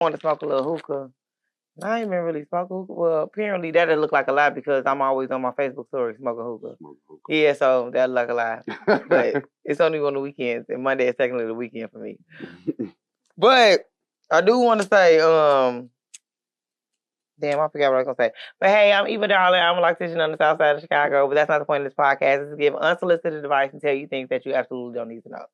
want to smoke a little hookah. I ain't been really smoking hookah. Well, apparently that'll look like a lie because I'm always on my Facebook story smoking hookah. Yeah, so that'll look like a lie. But it's only on the weekends, and Monday is technically the weekend for me. But I do want to say, damn, I forgot what I was going to say. But hey, I'm Eva Darling. I'm a loctician on the south side of Chicago, but that's not the point of this podcast. It's to give unsolicited advice and tell you things that you absolutely don't need to know.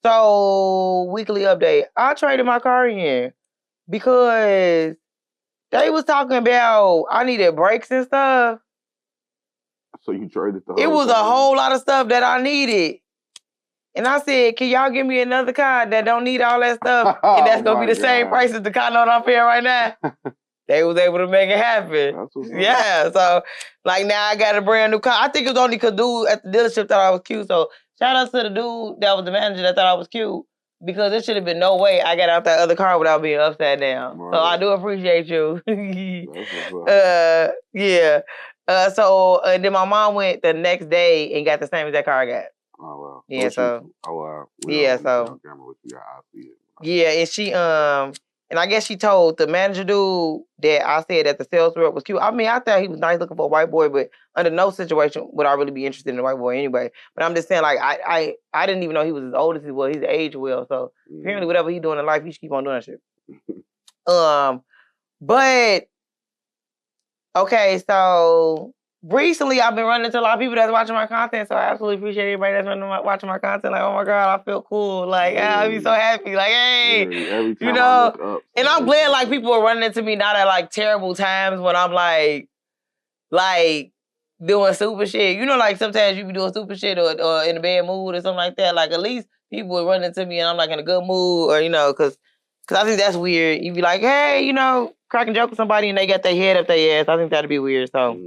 So weekly update. I traded my car in because they was talking about I needed brakes and stuff. So you traded the whole It was a whole lot of stuff that I needed. And I said, can y'all give me another car that don't need all that stuff? And that's going to be the same price as the car note I'm paying right now? They was able to make it happen. Yeah, so like now I got a brand new car. I think it was only because dude at the dealership thought I was cute. So shout out to the dude that was the manager that thought I was cute. Because there should have been no way I got out that other car without being upside down. Right. So I do appreciate you. Yeah. So then my mom went the next day and got the same exact car I got. Oh wow. Yeah, so. Oh wow. Yeah, so. Yeah, and she and I guess she told the manager dude that I said that the sales rep was cute. I mean, I thought he was nice looking for a white boy, but under no situation would I really be interested in a white boy anyway. But I'm just saying, like, I didn't even know he was as old as he was. He's age well, so apparently whatever he's doing in life, he should keep on doing that shit. But okay, so recently I've been running into a lot of people that's watching my content, so I absolutely appreciate everybody that's watching my content. Like, oh my God, I feel cool. Like, I be so happy. Like, hey, you know. And I'm glad like people are running into me not at like terrible times when I'm like doing super shit. You know, like sometimes you be doing super shit or in a bad mood or something like that. Like at least people will run into me and I'm like in a good mood or, you know, because I think that's weird. You be like, hey, you know, cracking joke with somebody and they got their head up their ass. I think that'd be weird. So.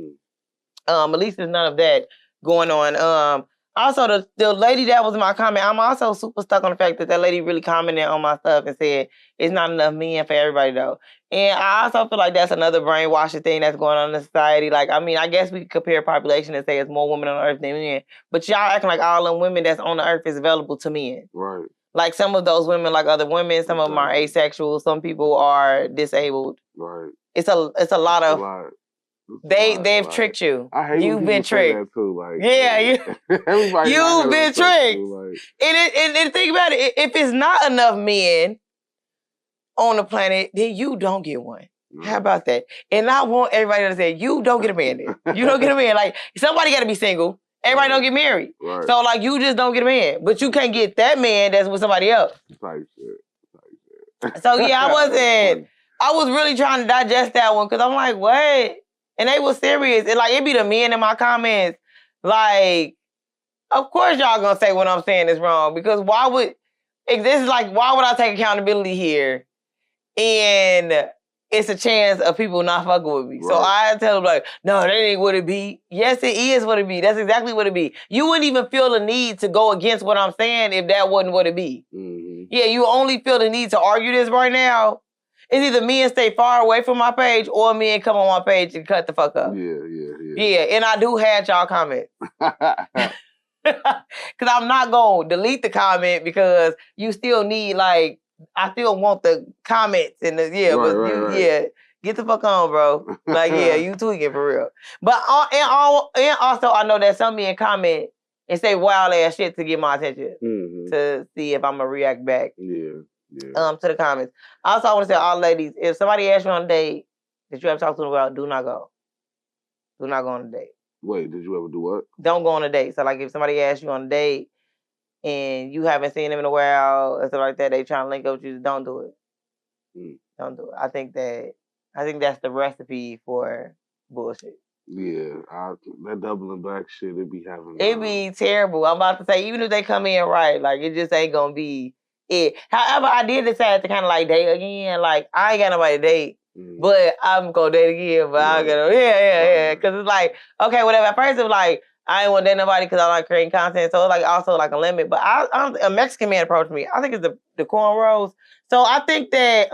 At least there's none of that going on. Also, the lady that was in my comment, I'm also super stuck on the fact that lady really commented on my stuff and said it's not enough men for everybody, though. And I also feel like that's another brainwashing thing that's going on in society. Like, I mean, I guess we could compare population and say it's more women on earth than men. But y'all acting like all them women that's on the earth is available to men. Right. Like, some of those women like other women. Some of them are asexual. Some people are disabled. Right. It's a lot of... They've tricked you. I hate you've been tricked. That too, like, yeah, you've been tricked. Like. And think about it. If it's not enough men on the planet, then you don't get one. How about that? And I want everybody to say, you don't get a man. Then. You don't get a man. Like somebody got to be single. Everybody don't get married. Right. So like you just don't get a man, but you can't get that man that's with somebody else. Type shit. So yeah, I was really trying to digest that one because I'm like, what? And they was serious. It be the men in my comments. Like, of course y'all gonna say what I'm saying is wrong. Because why would I take accountability here? And it's a chance of people not fucking with me. Right. So I tell them like, no, that ain't what it be. Yes, it is what it be. That's exactly what it be. You wouldn't even feel the need to go against what I'm saying if that wasn't what it be. Mm-hmm. Yeah, you only feel the need to argue this right now. It's either me and stay far away from my page or me and come on my page and cut the fuck up. Yeah, and I do have y'all comments. Because I'm not going to delete the comment because you still need, like, I still want the comments and the, right. Get the fuck on, bro. Like, yeah, you tweaking for real. But, and also I know that some men comment and say wild ass shit to get my attention to see if I'm going to react back. Yeah. To the comments. Also, I want to say, all ladies, if somebody asks you on a date that you have talked to them about, do not go. Do not go on a date. Wait, did you ever do what? Don't go on a date. So, like, if somebody asks you on a date and you haven't seen them in a while or stuff like that, they trying to link up with you, don't do it. Don't do it. I think that's the recipe for bullshit. Yeah, that doubling back shit, it be terrible. I'm about to say, even if they come in right, like, it just ain't gonna be it. However, I did decide to kind of like date again. Like, I ain't got nobody to date, but I'm gonna date again. But I'm gonna, because it's like, okay, whatever. At first, it was like, I ain't want to date nobody because I like creating content. So it's like also like a limit. But a Mexican man approached me. I think it's the cornrows. So I think that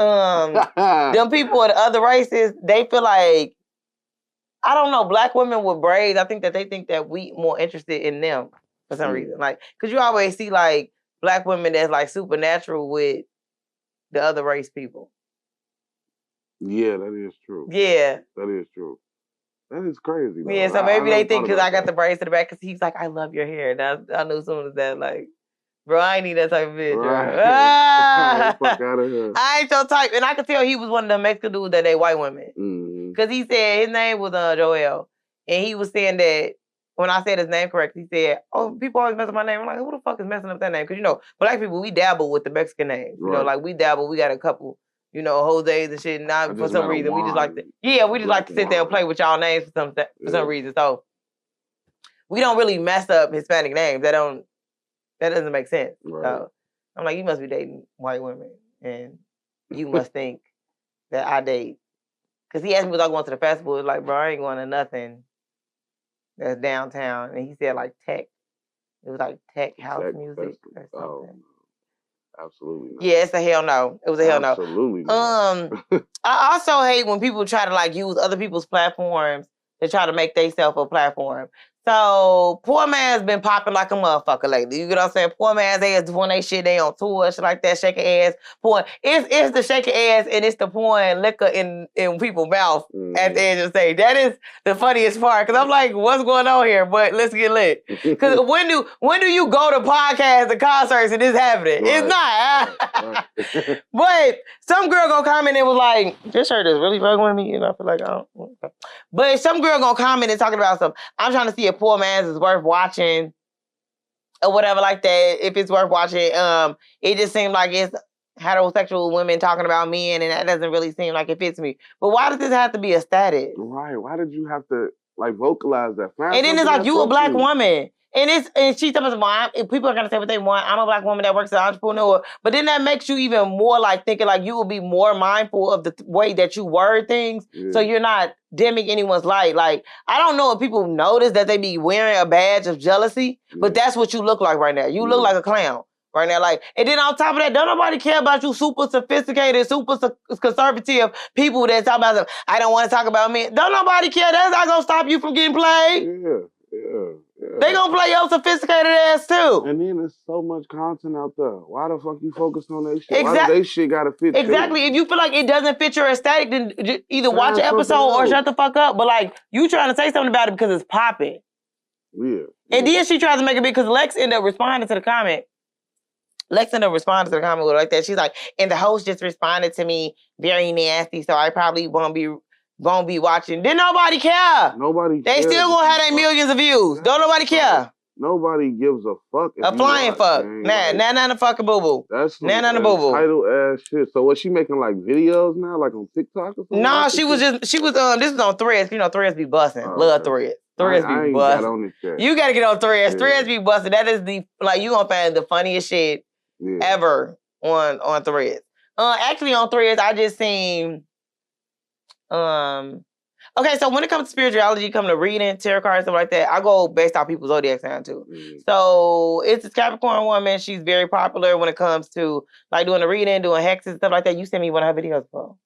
them people of the other races, they feel like I don't know, black women with braids, I think that they think that we more interested in them for some reason. Like, because you always see, like, black women that's, like, supernatural with the other race people. Yeah, that is true. Yeah. That is true. That is crazy, though. Yeah, so maybe they think because I got the braids to the back, because he's like, I love your hair. And I knew as soon as that, like, bro, I ain't need that type of bitch. Right. Fuck out of here. I ain't your type. And I could tell he was one of the Mexican dudes that they white women. Because he said his name was Joel. And he was saying that when I said his name correct, he said, oh, people always mess up my name. I'm like, who the fuck is messing up that name? Because, you know, black people, we dabble with the Mexican names. You know, like we dabble. We got a couple, you know, Jose's and shit. Not for some reason. We just like to, we just like to sit there and play with y'all names for some reason. So we don't really mess up Hispanic names. That doesn't make sense. Right. So I'm like, you must be dating white women. And you must think that I date. Because he asked me, was I going to the festival? It's like, bro, I ain't going to nothing that's downtown. And he said, like, tech. It was like tech house music or something. Absolutely not. Yeah, it's a hell no. It was a hell no. Absolutely not. I also hate when people try to, like, use other people's platforms to try to make themselves a platform. So, Poor Man's been popping like a motherfucker lately. You get what I'm saying? Poor Man's, they is doing they shit, they on tour, shit like that, shaking ass, pouring. It's the shaking ass and it's the pouring liquor in people's mouth at the edge of the stage. That is the funniest part, because I'm like, what's going on here? But let's get lit. Because when do you go to podcasts and concerts and this happening? Right. It's not. Right. But some girl gonna comment and was like, this shirt is really fucking with me, and I feel like, I don't. But some girl gonna comment and talking about something. I'm trying to see if Poor Man's is worth watching or whatever like that. If it's worth watching, it just seemed like it's heterosexual women talking about men, and that doesn't really seem like it fits me. But why does this have to be a status? Right. Why did you have to like vocalize that? And then it's like, you a black woman. And she's talking about, people are going to say what they want. I'm a black woman that works as an entrepreneur. But then that makes you even more like thinking like you will be more mindful of the way that you word things. Yeah. So you're not dimming anyone's light. Like, I don't know if people notice that they be wearing a badge of jealousy, but that's what you look like right now. You look like a clown right now. Like, and then on top of that, don't nobody care about you super sophisticated, super conservative people that talk about, I don't want to talk about men. Don't nobody care. That's not going to stop you from getting played. Yeah. They gonna play your sophisticated ass too. And then there's so much content out there. Why the fuck you focus on that shit? Why does they shit gotta fit Exactly. If you feel like it doesn't fit your aesthetic, then either watch an episode or shut the fuck up. But like, you trying to say something about it because it's popping. Yeah. And then she tries to make it big because Lex ended up responding to the comment. With like that. She's like, and the host just responded to me very nasty, so I probably won't be watching. Then nobody care. They still gonna have their millions of views. Don't nobody care. Nobody gives a fuck. A flying fuck. Nah, the fucking boo boo. That's some title ass shit. So was she making like videos now, like on TikTok or something? No, she was. This is on Threads. You know, Threads be busting. Love Threads. Threads be busting. You gotta get on Threads. Yeah. Threads be busting. That is the, like, you gonna find the funniest shit ever on Threads. Actually on Threads, I just seen. Okay, so when it comes to spirituality, come to reading, tarot cards, stuff like that, I go based off people's zodiac sign too. So it's this Capricorn woman. She's very popular when it comes to like doing the reading, doing hexes, stuff like that. You sent me one of her videos, bro.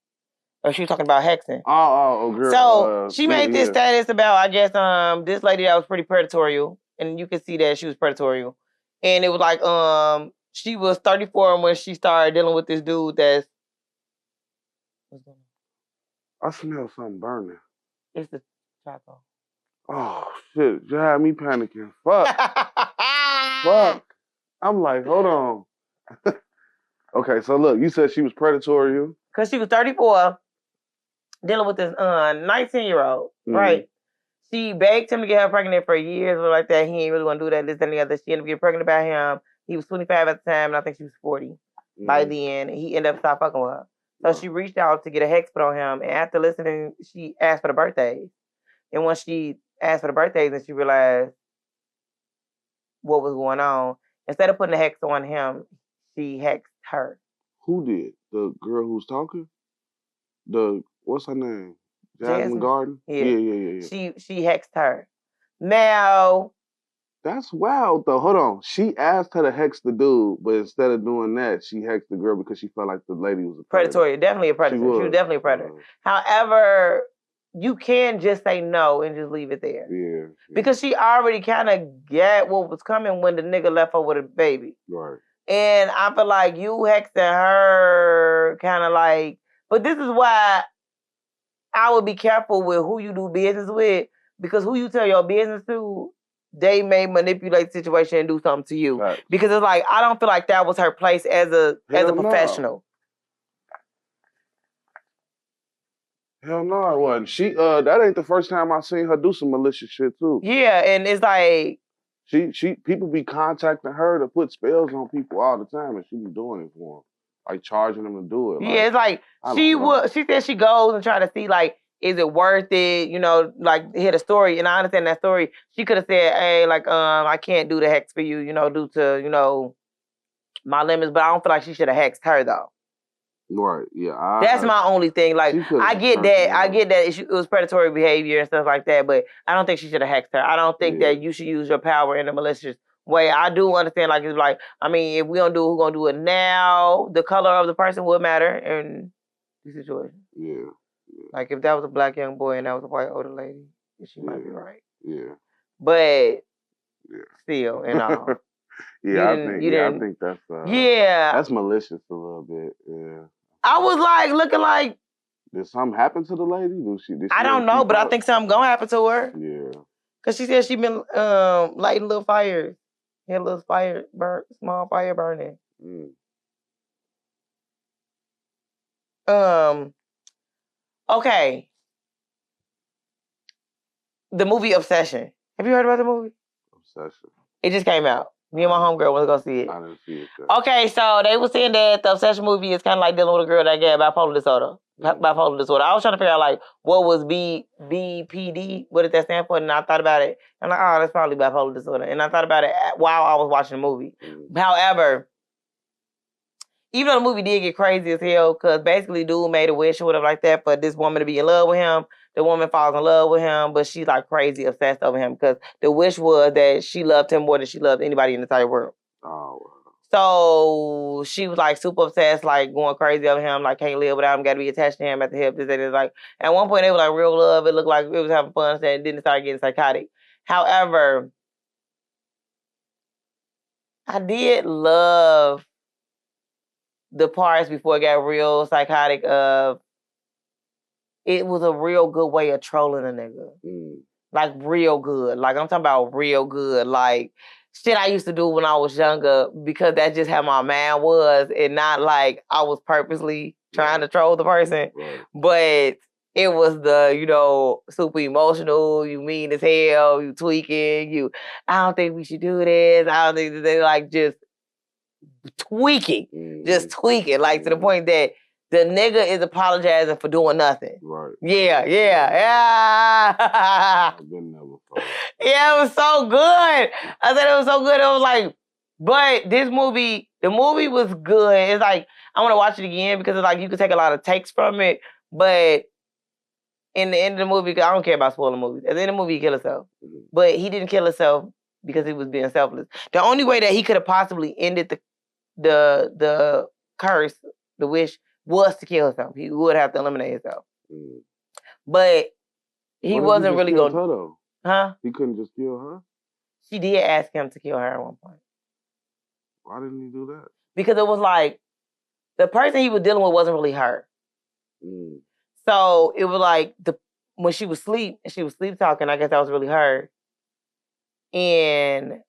Or she was talking about hexing. Oh, girl. So she made this status about, I guess, this lady that was pretty predatory, and you could see that she was predatory. And it was like, she was 34 when she started dealing with this dude that's. What's going on? I smell something burning. It's the charcoal. Oh, shit. You had me panicking. Fuck. Fuck. I'm like, hold on. Okay, so look, you said she was predatory. Because she was 34, dealing with this 19-year-old, right? She begged him to get her pregnant for years or like that. He ain't really want to do that, this, and the other. She ended up getting pregnant by him. He was 25 at the time, and I think she was 40 by the end. He ended up stopping fucking with her. So she reached out to get a hex put on him, and after listening, she asked for the birthdays. And once she asked for the birthdays and she realized what was going on, instead of putting the hex on him, she hexed her. Who did? The girl who's talking? What's her name? Jasmine Garden? Yeah. She hexed her. Now... That's wild, though. Hold on. She asked her to hex the dude, but instead of doing that, she hexed the girl because she felt like the lady was a predator. Definitely a predator. She was definitely a predator. However, you can just say no and just leave it there. Yeah. Because she already kind of got what was coming when the nigga left her with a baby. Right. And I feel like you hexing her kind of like, but this is why I would be careful with who you do business with, because who you tell your business to, they may manipulate the situation and do something to you. Right. Because it's like, I don't feel like that was her place as a professional. Hell no, it wasn't. She that ain't the first time I seen her do some malicious shit too. Yeah, and it's like people be contacting her to put spells on people all the time, and she be doing it for them, like charging them to do it. Yeah, like, it's like she said she goes and try to see like, is it worth it? You know, like hear the story, and I understand that story. She could have said, "Hey, like, I can't do the hex for you, you know, due to my limits." But I don't feel like she should have hexed her though. Right. Yeah. That's my only thing. Like, I get that it was predatory behavior and stuff like that, but I don't think she should have hexed her. I don't think that you should use your power in a malicious way. I do understand, like, it's like, I mean, if we don't do it, who's gonna do it now? The color of the person would matter in the situation. Yeah. Like, if that was a black young boy and that was a white older lady, she might be right. Yeah. But still, and all. I think that's that's malicious a little bit. Yeah. I was like looking like, did something happen to the lady? Did she I don't know, but I think something gonna happen to her. Yeah. Cause she said she been lighting little fires. Had a little small fire burning. Okay. The movie Obsession. Have you heard about the movie? Obsession. It just came out. Me and my homegirl went to go see it. I didn't see it. Okay, so they were saying that the Obsession movie is kind of like dealing with a girl that got bipolar disorder. Bipolar disorder. I was trying to figure out like what was BPD, what did that stand for, and I thought about it. I'm like, oh, that's probably bipolar disorder. And I thought about it while I was watching the movie. However, even though the movie did get crazy as hell, because basically dude made a wish or whatever like that for this woman to be in love with him. The woman falls in love with him, but she's like crazy obsessed over him because the wish was that she loved him more than she loved anybody in the entire world. Oh, wow. So she was like super obsessed, like going crazy over him, like can't live without him, gotta be attached to him at the hip. This and it's like at one point they were like real love. It looked like it was having fun, and then it started getting psychotic. However, I did love the parts before it got real psychotic of it was a real good way of trolling a nigga. Like real good. Like I'm talking about real good. Like shit I used to do when I was younger because that's just how my mind was and not like I was purposely trying to troll the person. But it was the, super emotional, you mean as hell, you tweaking, I don't think we should do this. I don't think that they like just tweaking. Just tweaking. Like to the point that the nigga is apologizing for doing nothing. Right. Yeah. I've been there before. Yeah, it was so good. I said it was so good. It was like, but the movie was good. It's like, I want to watch it again because it's like you could take a lot of takes from it. But in the end of the movie, because I don't care about spoiling movies. At the end of the movie, he killed himself. But he didn't kill himself because he was being selfless. The only way that he could have possibly ended the curse, the wish, was to kill himself. He would have to eliminate himself. But he wasn't really going to. Huh? He couldn't just kill her? She did ask him to kill her at one point. Why didn't he do that? Because it was like, the person he was dealing with wasn't really her. So it was like, when she was asleep, and she was sleep talking, I guess that was really her. And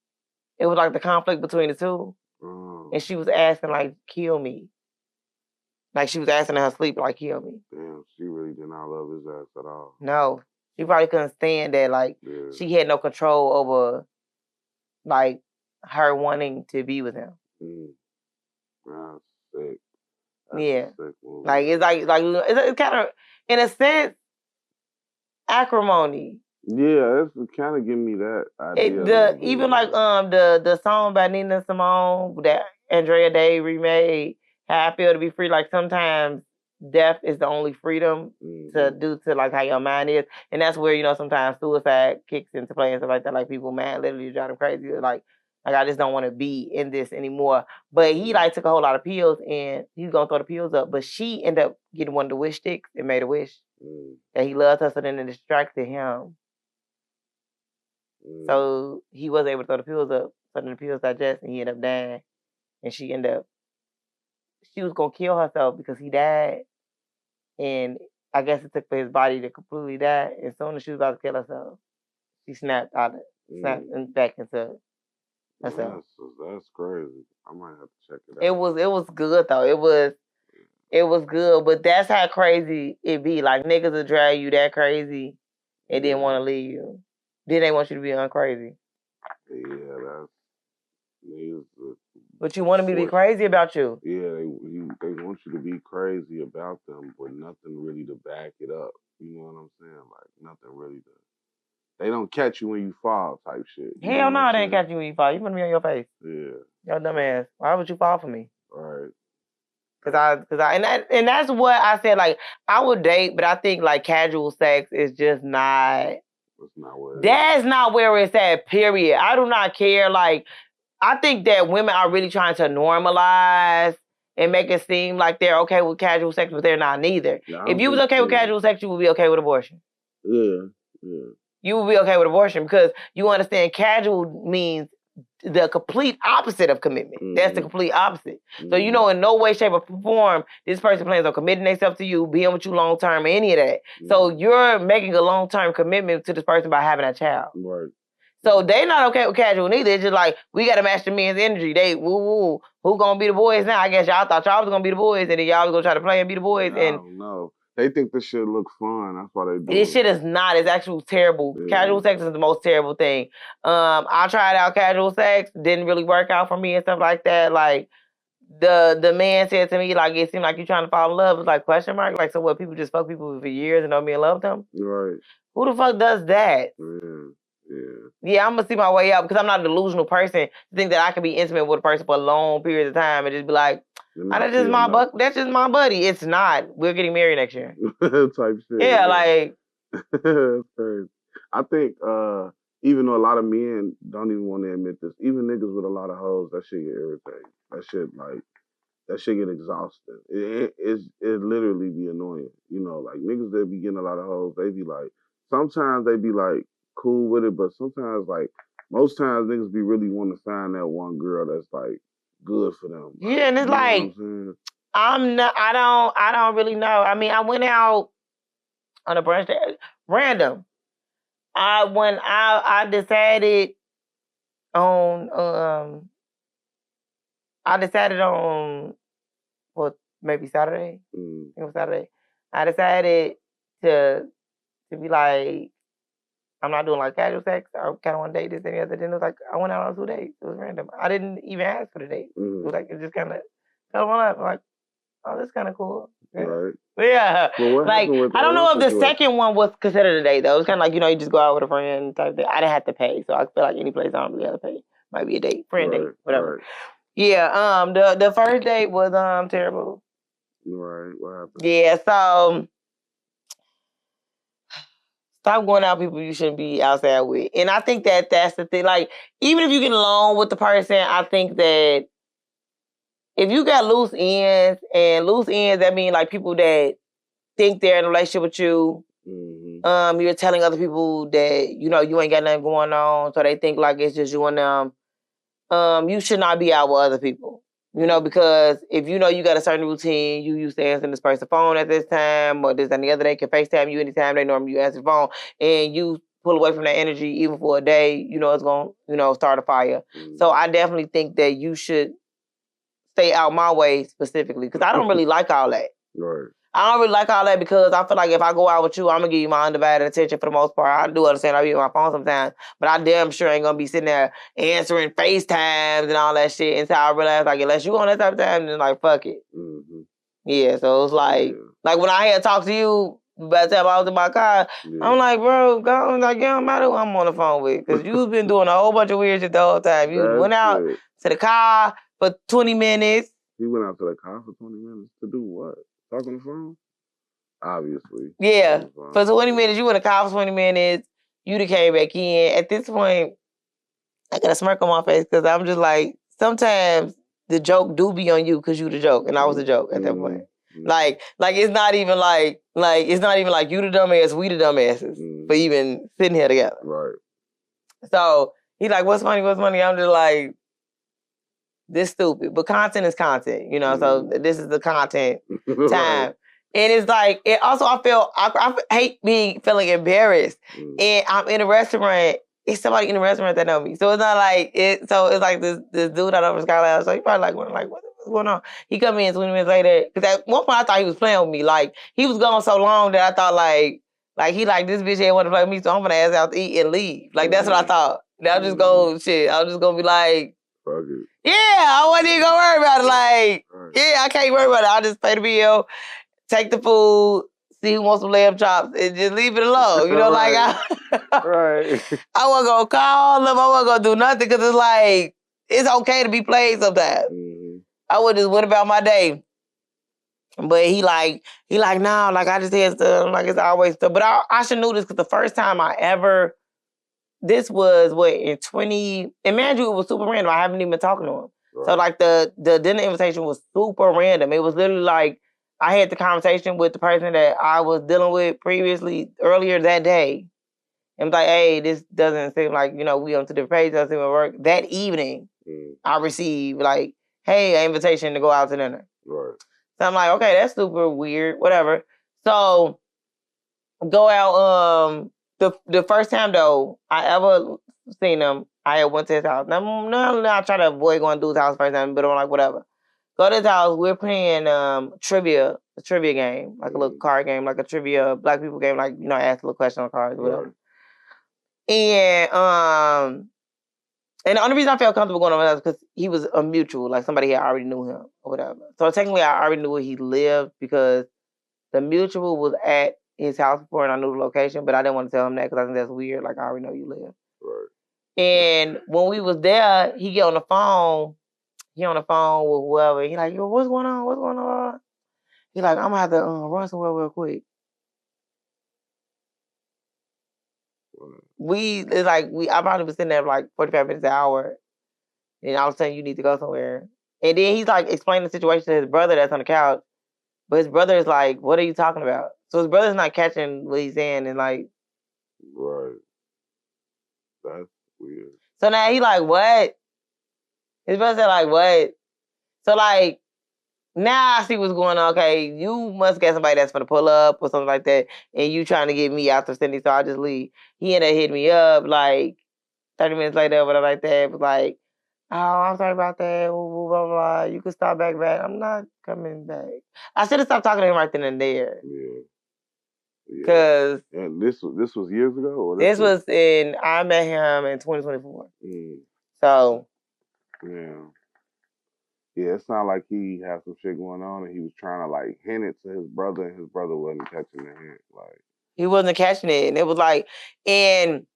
it was like the conflict between the two. And she was asking, like, kill me. Like, she was asking in her sleep, like, kill me. Damn, she really did not love his ass at all. No. She probably couldn't stand that, like, she had no control over, like, her wanting to be with him. That's sick. That's sick. Like, it's it's kind of, in a sense, acrimony. Yeah, it's kind of giving me that idea. Even like the song by Nina Simone that Andrea Day remade, How I Feel to Be Free. Like sometimes death is the only freedom due to like how your mind is, and that's where sometimes suicide kicks into play and stuff like that. Like people mad literally drive them crazy. Like I just don't want to be in this anymore. But he like took a whole lot of pills and he's gonna throw the pills up. But she ended up getting one of the wish sticks and made a wish. That he loved her, so then it distracted him. So he wasn't able to throw the pills up. So then the pills digest, and he ended up dying. And she was going to kill herself because he died. And I guess it took for his body to completely die. And as soon as she was about to kill herself, she snapped back into herself. That's crazy. I might have to check it out. It was good though. It was good, but that's how crazy it be. Like niggas will drive you that crazy and didn't want to leave you. Then they want you to be uncrazy. Yeah, that's niggas. But you want me to be crazy about you. Yeah, they want you to be crazy about them, but nothing really to back it up. You know what I'm saying? Like nothing really to. They don't catch you when you fall, type shit. Hell no, they ain't catch you when you fall. You put me on your face. Yeah. Yo, dumb ass. Why would you fall for me? Right. And that's what I said. Like I would date, but I think like casual sex is just not. That's not where. That's not where it's at. Period. I do not care. Like I think that women are really trying to normalize and make it seem like they're okay with casual sex, but they're not neither. If you was okay with casual sex, you would be okay with abortion. Yeah. You would be okay with abortion because you understand casual means the complete opposite of commitment. That's the complete opposite. So you know in no way, shape, or form this person plans on committing themselves to you, being with you long term, or any of that. So you're making a long term commitment to this person by having a child. Right. So they not okay with casual neither. It's just like we gotta match the men's energy. They woo. Who gonna be the boys now? I guess y'all thought y'all was gonna be the boys, and then y'all was gonna try to play and be the boys. I don't know. They think this shit look fun. That's why they do this shit is not. It's actually terrible. Yeah. Casual sex is the most terrible thing. I tried out casual sex. Didn't really work out for me and stuff like that. Like the man said to me, like it seemed like you trying to fall in love. It's like question mark. Like so what? People just fuck people for years and don't be in love with them. Right. Who the fuck does that? Yeah, I'm gonna see my way out because I'm not a delusional person to think that I can be intimate with a person for a long period of time and just be like, that's just my that's just my buddy. It's not. We're getting married next year. Type shit. Yeah, like that's crazy. I think even though a lot of men don't even want to admit this, even niggas with a lot of hoes, that shit get irritating. That shit get exhausting. It literally be annoying. You know, like niggas that be getting a lot of hoes, they be like, sometimes they be like cool with it, but sometimes like most times niggas be really wanting to find that one girl that's like good for them. Like, yeah, and it's like I don't really know. I mean, I went out on a brunch day, random. I decided on well, maybe Saturday. I think it was Saturday. I decided to be like, I'm not doing like casual sex. I kind of want to date this and the other. Then it was like I went out on 2 dates. It was random. I didn't even ask for the date. It was like it just kind of fell on up. Like, oh, that's kind of cool. Yeah. Right. Yeah. Well, like I don't know if the second one was considered a date though. It was kind of like you just go out with a friend type thing. I didn't have to pay, so I feel like any place I don't really have to pay might be a date, friend date, whatever. Right. Yeah. The first date was terrible. Right. What happened? Yeah. So. Stop going out with people you shouldn't be outside with. And I think that that's the thing. Like, even if you get along with the person, I think that if you got loose ends, that mean like people that think they're in a relationship with you, you're telling other people that, you ain't got nothing going on, so they think like it's just you and them. You should not be out with other people. Because if you got a certain routine, you used to answering this person's phone at this time, or this and the other day can FaceTime you anytime they normally you answer the phone, and you pull away from that energy even for a day, it's going to, start a fire. So I definitely think that you should stay out my way specifically, because I don't really like all that. Right. I don't really like all that because I feel like if I go out with you, I'm going to give you my undivided attention for the most part. I do understand I be on my phone sometimes, but I damn sure ain't going to be sitting there answering FaceTimes and all that shit until I realize, like, unless you on that type of time, then, like, fuck it. Yeah, so it's like when I had talked to you, by the time I was in my car, I'm like, bro, go, like, it don't matter who I'm on the phone with, because you've been doing a whole bunch of weird shit the whole time. You went out to the car for 20 minutes. You went out to the car for 20 minutes to do what? Talk on the phone? Obviously. Yeah. For 20 minutes, you went to call for 20 minutes. You done came back in. At this point, I got a smirk on my face because I'm just like, sometimes the joke do be on you because you the joke. And I was the joke at that point. Like it's not even like it's not even like you the dumbass, we the dumbasses for even sitting here together. Right. So he's like, what's funny? I'm just like, this stupid. But content is content, you know, so this is the content time. Right. And it's like, it also, I hate feeling embarrassed. And I'm in a restaurant, it's somebody in the restaurant that know me. So it's not like, it's like this dude out of Skyline. So he probably like, what's going on? He come in 20 minutes later, because at one point I thought he was playing with me. Like, he was gone so long that I thought like he this bitch ain't want to play with me, so I'm gonna ask out to eat and leave. Like, that's what I thought. I'll just go, I was just gonna be like, fuck it. Yeah, I wasn't even gonna worry about it. Like, yeah, I can't worry about it. I'll just pay the bill, take the food, see who wants some lamb chops, and just leave it alone. You know, right. Right. I wasn't gonna call them. I wasn't gonna do nothing because it's like, it's okay to be played sometimes. I would just went about my day. But he like, nah, like I just had stuff. Like, it's always stuff. But I should know this because the first time I ever, this was in 20, and man, it was super random. I haven't even been talking to him. Right. So like the dinner invitation was super random. It was literally like, I had the conversation with the person that I was dealing with earlier that day. And was like, hey, this doesn't seem like, you know, we on two different pages, doesn't seem to work. That evening, I received like, hey, an invitation to go out to dinner. Right. So I'm like, okay, that's super weird, whatever. So go out, the first time though I ever seen him, I went to his house. Now I try to avoid going to his house first time, but I'm like, whatever. Go to his house, we're playing a trivia game, like a little card game, like a trivia black people game, like, you know, ask a little question on cards or whatever. Right. And the only reason I felt comfortable going over that was because he was a mutual, like somebody here already knew him or whatever. So technically I already knew where he lived because the mutual was at his house before and I knew the location, but I didn't want to tell him that because I think that's weird. Like, I already know you live. Right. And when we was there, he get on the phone. He on the phone with whoever. He like, yo, what's going on? What's going on? He like, I'm gonna have to run somewhere real quick. I probably was sitting there for like 45 minutes an hour. And all of a sudden you need to go somewhere. And then he's like explaining the situation to his brother that's on the couch. But his brother is like, what are you talking about? So his brother's not catching what he's saying and like. Right. That's weird. So now he like, what? His brother said like, what? So like, now I see what's going on. Okay, you must get somebody that's gonna pull up or something like that, and you trying to get me out the city, so I just leave. He ended up hitting me up like 30 minutes later, whatever like that. Was like, oh, I'm sorry about that. Blah, blah, blah, blah. You can stop back. I'm not coming back. I should have stopped talking to him right then and there. Yeah. Cause and this was years ago. Or this was I met him in 2024. So. Yeah, it sounded like he had some shit going on and he was trying to like hint it to his brother and his brother wasn't catching the hint. Like, he wasn't catching it. And it was like, and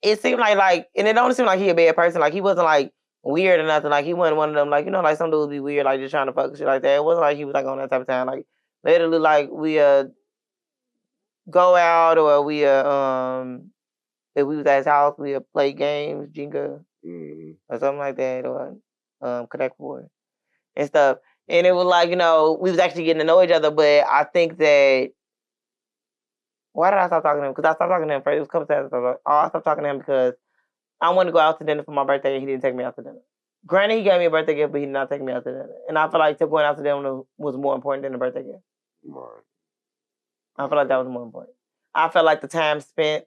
it seemed like, and it don't seem like he a bad person. Like, he wasn't like weird or nothing. Like, he wasn't one of them, like, you know, like some dudes be weird, like just trying to fuck shit like that. It wasn't like he was like on that type of time. Like, literally like we go out or we if we was at his house, we play games, Jenga, or something like that, or Connect Four and stuff. And it was like, you know, we was actually getting to know each other, but I think that, why did I stop talking to him? Because I stopped talking to him first. It was a couple times. I stopped talking to him because I wanted to go out to dinner for my birthday and he didn't take me out to dinner. Granted, he gave me a birthday gift, but he did not take me out to dinner. And I feel like going out to dinner was more important than the birthday gift. Right. I feel like that was more important. I felt like the time spent,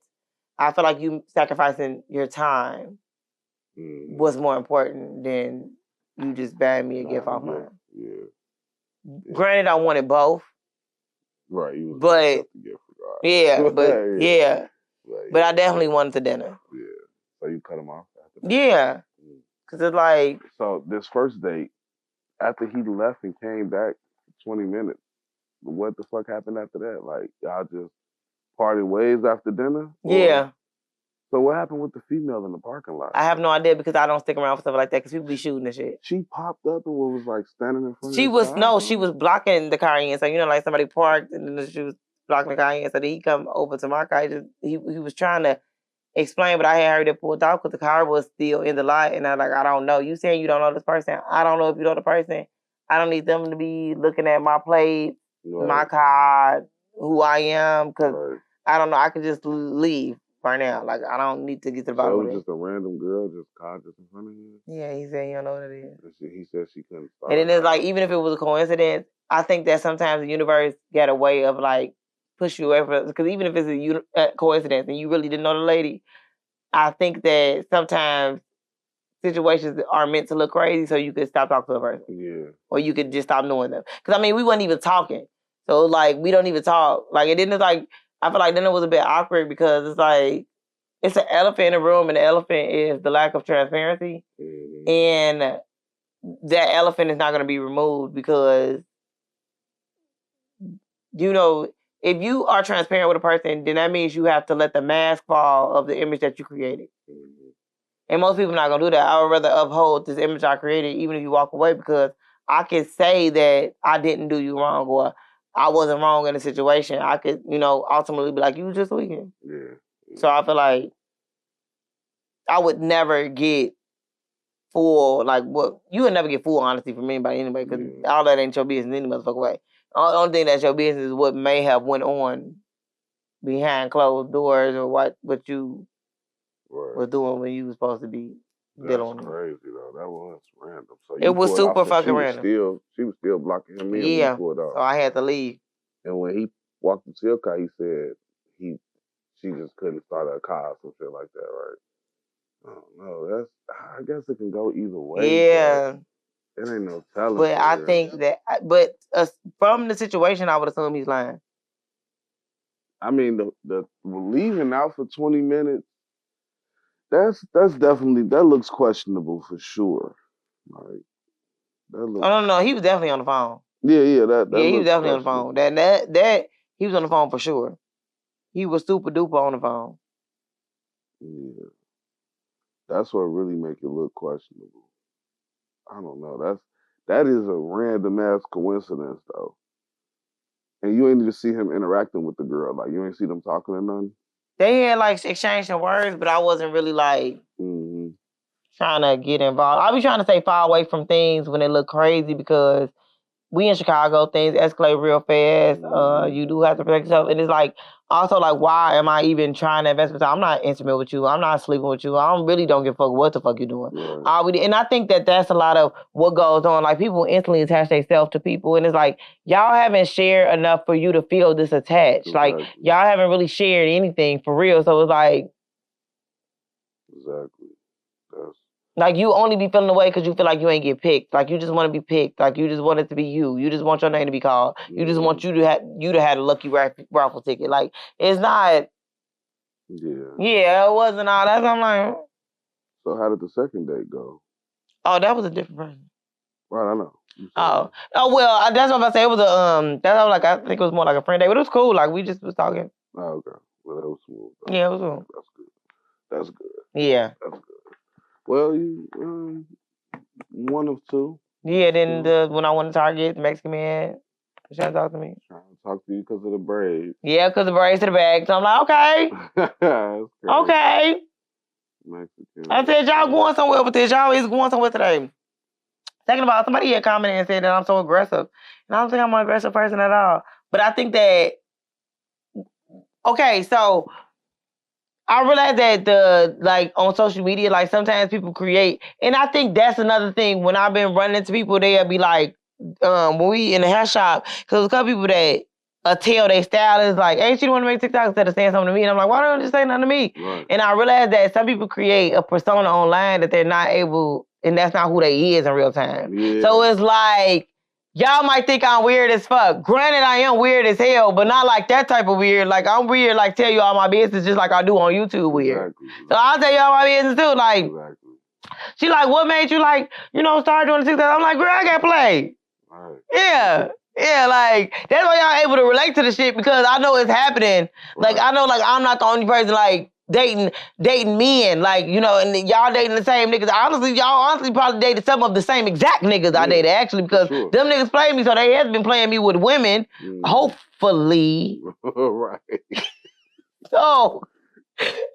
I feel like you sacrificing your time was more important than you just buying me a gift off mine. Yeah. Granted, I wanted both. Right. But yeah, but I definitely wanted the dinner. Yeah. So you cut him off after that? Yeah. Cause it's like. So this first date, after he left and came back 20 minutes, what the fuck happened after that? Like, y'all just parted ways after dinner? Yeah. So what happened with the female in the parking lot? I have no idea because I don't stick around for stuff like that because people be shooting and shit. She popped up and was like standing in front of the car? She was blocking the car in. So, you know, like somebody parked and then she was blocking the car in. So then he come over to my car. He was trying to explain, but I had hurried up pulled off because the car was still in the lot. And I don't know. You saying you don't know this person? I don't know if you know the person. I don't need them to be looking at my plate, my card, who I am, because I don't know. I could just leave right now. Like, I don't need to get to the bottom of it. So it was just a random girl just called just in front of you? Yeah, he said he don't know what it is. He said she couldn't start. And then it's like, even if it was a coincidence, I think that sometimes the universe got a way of like push you away from, because even if it's a coincidence and you really didn't know the lady, I think that sometimes situations are meant to look crazy so you could stop talking to a person. Yeah. Or you could just stop knowing them. Because, I mean, we wasn't even talking. So, like, we don't even talk. Like, it didn't, like, I feel like then it was a bit awkward because it's like, it's an elephant in the room, and the elephant is the lack of transparency. Mm-hmm. And that elephant is not going to be removed because, you know, if you are transparent with a person, then that means you have to let the mask fall of the image that you created. Mm-hmm. And most people are not going to do that. I would rather uphold this image I created even if you walk away, because I could say that I didn't do you wrong or I wasn't wrong in the situation. I could, you know, ultimately be like, you were just weekend. Yeah. So I feel like I would never get full, like, what, you would never get full honesty from anybody anyway, because all that ain't your business any motherfucker way. The only thing that's your business is what may have went on behind closed doors or what you was doing when you was supposed to be dealing with. That's crazy though. That was random. So it was super fucking random. She was still blocking him in when he pulled off. So I had to leave. And when he walked into your car, he said she just couldn't start a car or some shit like that, right? I don't know. I guess it can go either way. Yeah. It ain't no telling. But I think that, from the situation, I would assume he's lying. I mean, the leaving out for 20 minutes, that's definitely, that looks questionable for sure. Like, that looks... Oh, no, he was definitely on the phone. Yeah, he was definitely on the phone. That he was on the phone for sure. He was super duper on the phone. Yeah. That's what really make it look questionable. I don't know. That is a random ass coincidence though. And you ain't even see him interacting with the girl. Like, you ain't see them talking or nothing? They had, like, exchanged some words, but I wasn't really, like, trying to get involved. I be trying to stay far away from things when they look crazy because we in Chicago, things escalate real fast. You do have to protect yourself. And it's like, also, like, why am I even trying to invest my time? I'm not intimate with you. I'm not sleeping with you. I really don't give a fuck what the fuck you doing. Right. And I think that that's a lot of what goes on. Like, people instantly attach themselves to people. And it's like, y'all haven't shared enough for you to feel this attached. Exactly. Like, y'all haven't really shared anything for real. So it's like... Exactly. Like, you only be feeling away because you feel like you ain't get picked. Like, you just want to be picked. Like, you just want it to be you. You just want your name to be called. You just want you to have a lucky raffle ticket. Like, it's not... Yeah, it wasn't all that. I'm like... So how did the second date go? Oh, that was a different person. Right, I know. Oh, well, that's what I say. It was I think it was more like a friend date, but it was cool. Like, we just was talking. Oh, okay. Well, that was smooth. Yeah, it was cool. That's good. Yeah. That's good. Well, you one of two. Yeah, then when I went to Target, the Mexican man was trying to talk to me. Trying to talk to you because of the braids. Yeah, because the braids to the bag. So I'm like, okay. Okay. Mexican. I said, y'all going somewhere with this. Y'all is going somewhere today. Second of all, somebody had commented and said that I'm so aggressive. And I don't think I'm an aggressive person at all. But I think that, okay, so... I realize that on social media, like, sometimes people create, and I think that's another thing. When I've been running into people, they'll be like, when we in the hair shop, because a couple people that tell their stylist, like, hey, she don't want to make TikTok instead of saying something to me. And I'm like, why don't you just say nothing to me? Right. And I realize that some people create a persona online that they're not able, and that's not who they is in real time. Yeah. So it's like, y'all might think I'm weird as fuck. Granted, I am weird as hell, but not like that type of weird. Like, I'm weird, like, tell you all my business just like I do on YouTube weird. Exactly. So I'll tell you all my business too. Like, she like, what made you, like, start doing the TikTok? I'm like, girl, I got played. Right. Yeah. Yeah, like, that's why y'all able to relate to the shit, because I know it's happening. Right. Like, I know, like, I'm not the only person, like, dating men, like, and y'all dating the same niggas. Y'all probably dated some of the same exact niggas I dated, actually, because them niggas played me, so they has been playing me with women, hopefully. Right. So,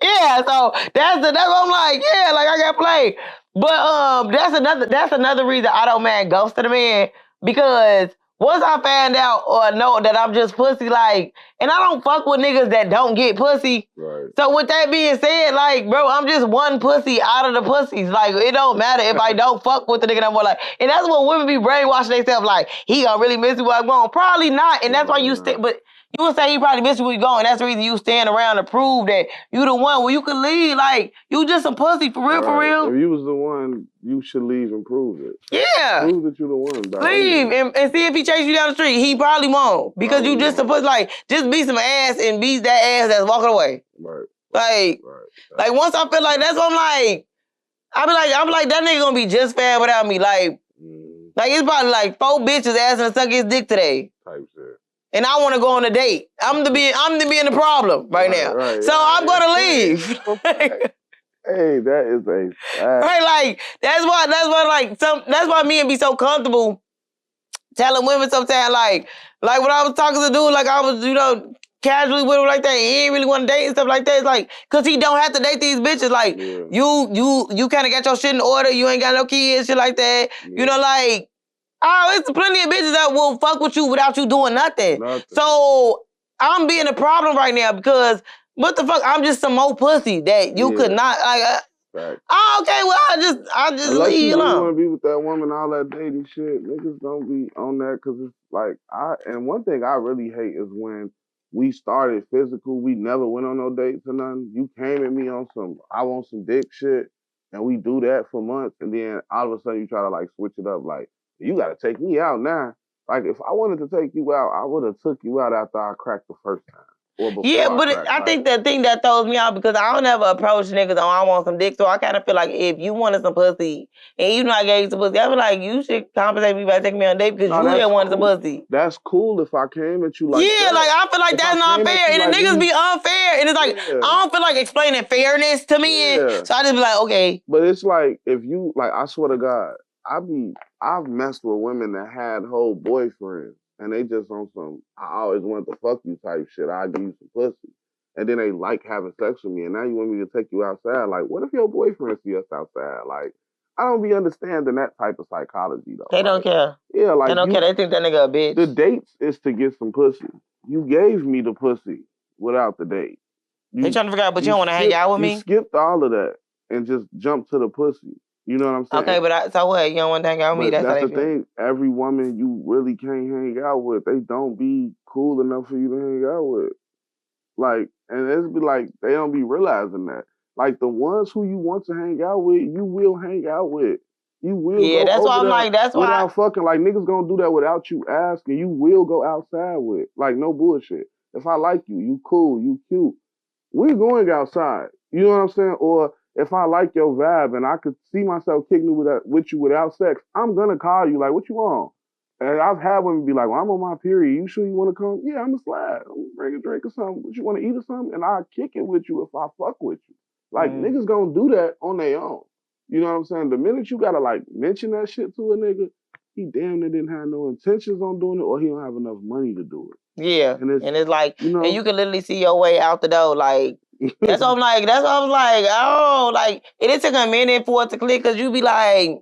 yeah, so that's what I'm like, yeah, like, I got played. But that's another reason I don't ghost to the man. Because once I find out or know that I'm just pussy, like, and I don't fuck with niggas that don't get pussy. Right. So with that being said, like, bro, I'm just one pussy out of the pussies. Like, it don't matter if I don't fuck with the nigga no more. Like, and that's what women be brainwashing themselves. Like, he gonna really miss me while I'm gone. Probably not, and that's why you stay. But you would say he probably miss you when you gone. That's the reason you stand around to prove that you the one where you can leave. Like, you just some pussy for real, for real. If you was the one, you should leave and prove it. Yeah. Prove that you the one. Leave and see if he chase you down the street. He probably won't. Because you just supposed like just be some ass and be that ass that's walking away. Right. Like once I feel like that's what I'm like, I'm like that nigga gonna be just fine without me. Like it's probably like 4 bitches asking to suck his dick today. Type shit. And I want to go on a date. I'm the being the problem right now. Right, so I'm gonna leave. Hey, that is a fact. Right, like that's why men be so comfortable telling women sometimes like when I was talking to the dude, like I was, casually with him like that, he ain't really want to date and stuff like that. It's like, cause he don't have to date these bitches. Like, you kind of got your shit in order. You ain't got no kids, shit like that. Yeah. It's plenty of bitches that will fuck with you without you doing nothing. So I'm being a problem right now because what the fuck? I'm just some more pussy that you could not like. Okay, well, I just unless leave you alone. Want to be with that woman, all that dating shit, niggas don't be on that because it's like and one thing I really hate is when we started physical, we never went on no dates or nothing. You came at me on some I want some dick shit, and we do that for months, and then all of a sudden you try to like switch it up, like you got to take me out now. Like if I wanted to take you out, I would have took you out after I cracked the first time. Yeah, but I think the thing that throws me out because I don't ever approach niggas on I want some dick, so I kind of feel like if you wanted some pussy and you know I gave you some pussy, I feel like you should compensate me by taking me on a date because you didn't want some pussy. That's cool if I came at you like that. Yeah, like I feel like that's not fair, and the niggas be unfair, and it's like I don't feel like explaining fairness to me, so I just be like, okay. But it's like if you like, I swear to God, I've messed with women that had whole boyfriends. And they just on some, I always wanted to fuck you type shit. I'll give you some pussy. And then they like having sex with me. And now you want me to take you outside. Like, what if your boyfriend see us outside? Like, I don't be understanding that type of psychology, though. They don't care. Yeah, like. They don't care. They think that nigga a bitch. The dates is to get some pussy. You gave me the pussy without the date. They trying to figure out, but you don't want to hang out with me? You skipped all of that and just jumped to the pussy. You know what I'm saying? Okay, but so what? You don't want to hang out with me? That's the thing. Every woman you really can't hang out with, they don't be cool enough for you to hang out with. Like, and it's be like, they don't be realizing that. Like, the ones who you want to hang out with, you will hang out with. You will go that's why I'm like, that's why. Without fucking, like, niggas gonna do that without you asking. You will go outside with. Like, no bullshit. If I like you, you cool, you cute. We're going outside. You know what I'm saying? Or if I like your vibe and I could see myself kicking with you without sex, I'm going to call you like, what you want? And I've had women be like, well, I'm on my period. You sure you want to come? Yeah, I'm going to slide. I'm going to bring a drink or something. What, you want to eat or something? And I'll kick it with you if I fuck with you. Like, niggas going to do that on their own. You know what I'm saying? The minute you got to, like, mention that shit to a nigga, he damn near didn't have no intentions on doing it or he don't have enough money to do it. Yeah. And it's like, and you can literally see your way out the door, like, that's what I'm like. That's what I was like. Oh, like it took a minute for it to click because you be like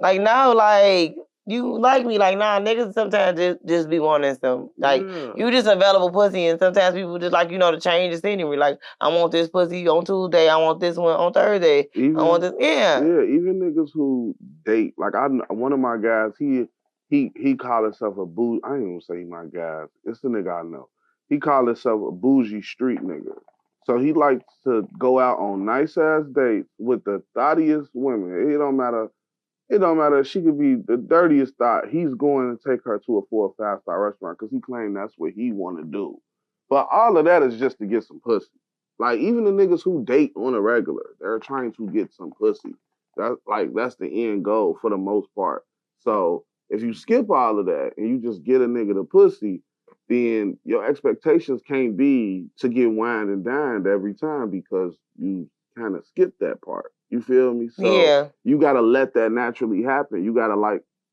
no, like you like me, like nah. Niggas sometimes just be wanting some, like you just available pussy, and sometimes people just like to change the scenery. Like I want this pussy on Tuesday, I want this one on Thursday. I want this, even niggas who date. Like one of my guys, he called himself a boo. I ain't even say my guys. It's the nigga I know. He called himself a bougie street nigga. So he likes to go out on nice-ass dates with the thottiest women. It don't matter. She could be the dirtiest thought. He's going to take her to a 4- or 5-star restaurant because he claimed that's what he want to do. But all of that is just to get some pussy. Like, even the niggas who date on a regular, they're trying to get some pussy. That's the end goal for the most part. So if you skip all of that and you just get a nigga the pussy, then your expectations can't be to get wined and dined every time because you kind of skip that part. You feel me? So you gotta let that naturally happen. You gotta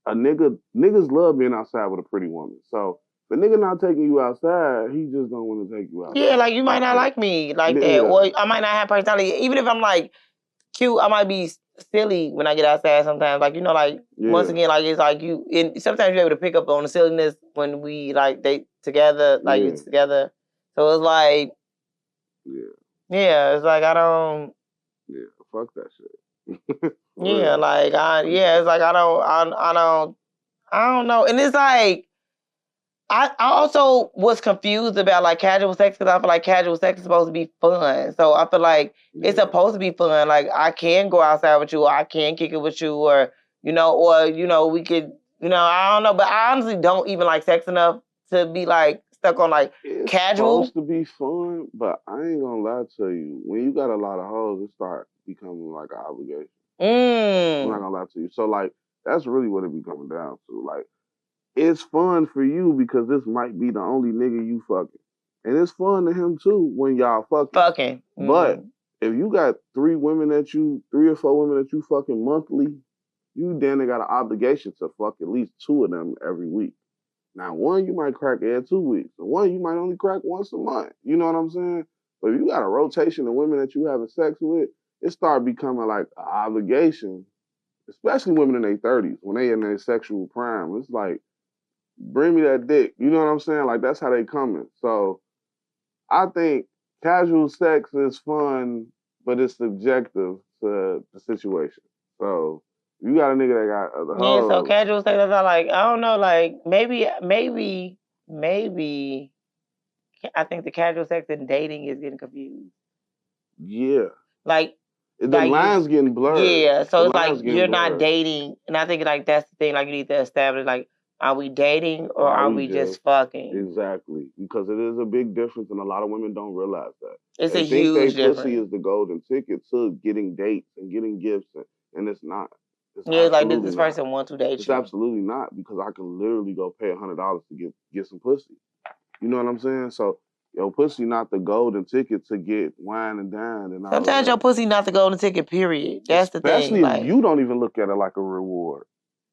niggas love being outside with a pretty woman. So if a nigga not taking you outside, he just don't want to take you outside. Yeah, like you might not like me like that, or I might not have personality. Even if I'm like cute, I might be silly when I get outside sometimes. Like, like, once again, like, it's like sometimes you're able to pick up on the silliness when we, like, date together, like, it's together. So it's like, it's like, I don't. Yeah, fuck that shit. Like, it's like, I don't know. And it's like, I also was confused about, like, casual sex because I feel like casual sex is supposed to be fun. So I feel like it's supposed to be fun. Like, I can go outside with you, or I can kick it with you, or, we could, I don't know. But I honestly don't even like sex enough to be, like, stuck on, like, casual. It's supposed to be fun, but I ain't gonna lie to you. When you got a lot of hoes, it start becoming like an obligation. I'm not gonna lie to you. So, like, that's really what it be coming down to. Like, it's fun for you because this might be the only nigga you fucking. And it's fun to him too when y'all fucking. But if you got 3 or 4 women that you fucking monthly, you then got an obligation to fuck at least 2 of them every week. Now, one you might crack every 2 weeks. And one you might only crack once a month. You know what I'm saying? But if you got a rotation of women that you having sex with, it start becoming like an obligation, especially women in their 30s when they in their sexual prime. It's like, bring me that dick. You know what I'm saying? Like, that's how they coming. So I think casual sex is fun, but it's subjective to the situation. So you got a nigga that got the hoes. So casual sex, I like, I don't know, like, maybe, I think the casual sex and dating is getting confused. Yeah. Like, the line's getting blurred. Yeah, so it's like you're not dating, and I think, like, that's the thing. Like, you need to establish, like, are we dating or are we just fucking? Exactly, because it is a big difference, and a lot of women don't realize that. It's a huge difference. Pussy is the golden ticket to getting dates and getting gifts, and it's not. It's like, this person want to date you. It's absolutely not, because I can literally go pay $100 to get some pussy. You know what I'm saying? So, your pussy not the golden ticket to get wine and dine and all. Sometimes your pussy not the golden ticket, period. That's the thing. Especially if you don't even look at it like a reward.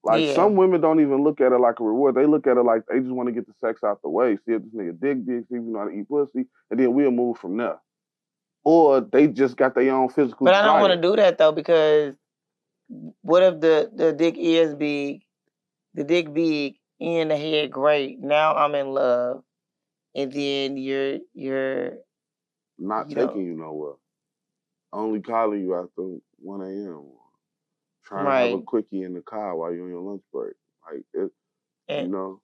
Like, some women don't even look at it like a reward. They look at it like they just want to get the sex out the way. See if this nigga dig, see if you know how to eat pussy, and then we'll move from there. Or they just got their own physical desire. But I don't want to do that, though, because what if the dick is big, the dick big, and the head great? Now I'm in love, and then you're not taking you nowhere. Only calling you after 1 a.m. Trying to have a quickie in the car while you're on your lunch break. Like, you know.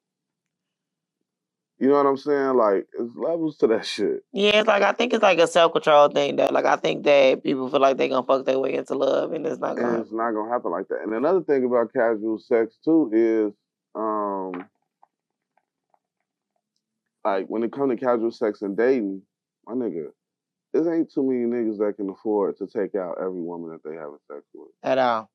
You know what I'm saying? Like, it's levels to that shit. Yeah, it's like, I think it's like a self-control thing, though. Like, I think that people feel like they're going to fuck their way into love, and it's not going to happen. It's not going to happen like that. And another thing about casual sex, too, is, like, when it comes to casual sex and dating, my nigga, there ain't too many niggas that can afford to take out every woman that they having sex with. At all.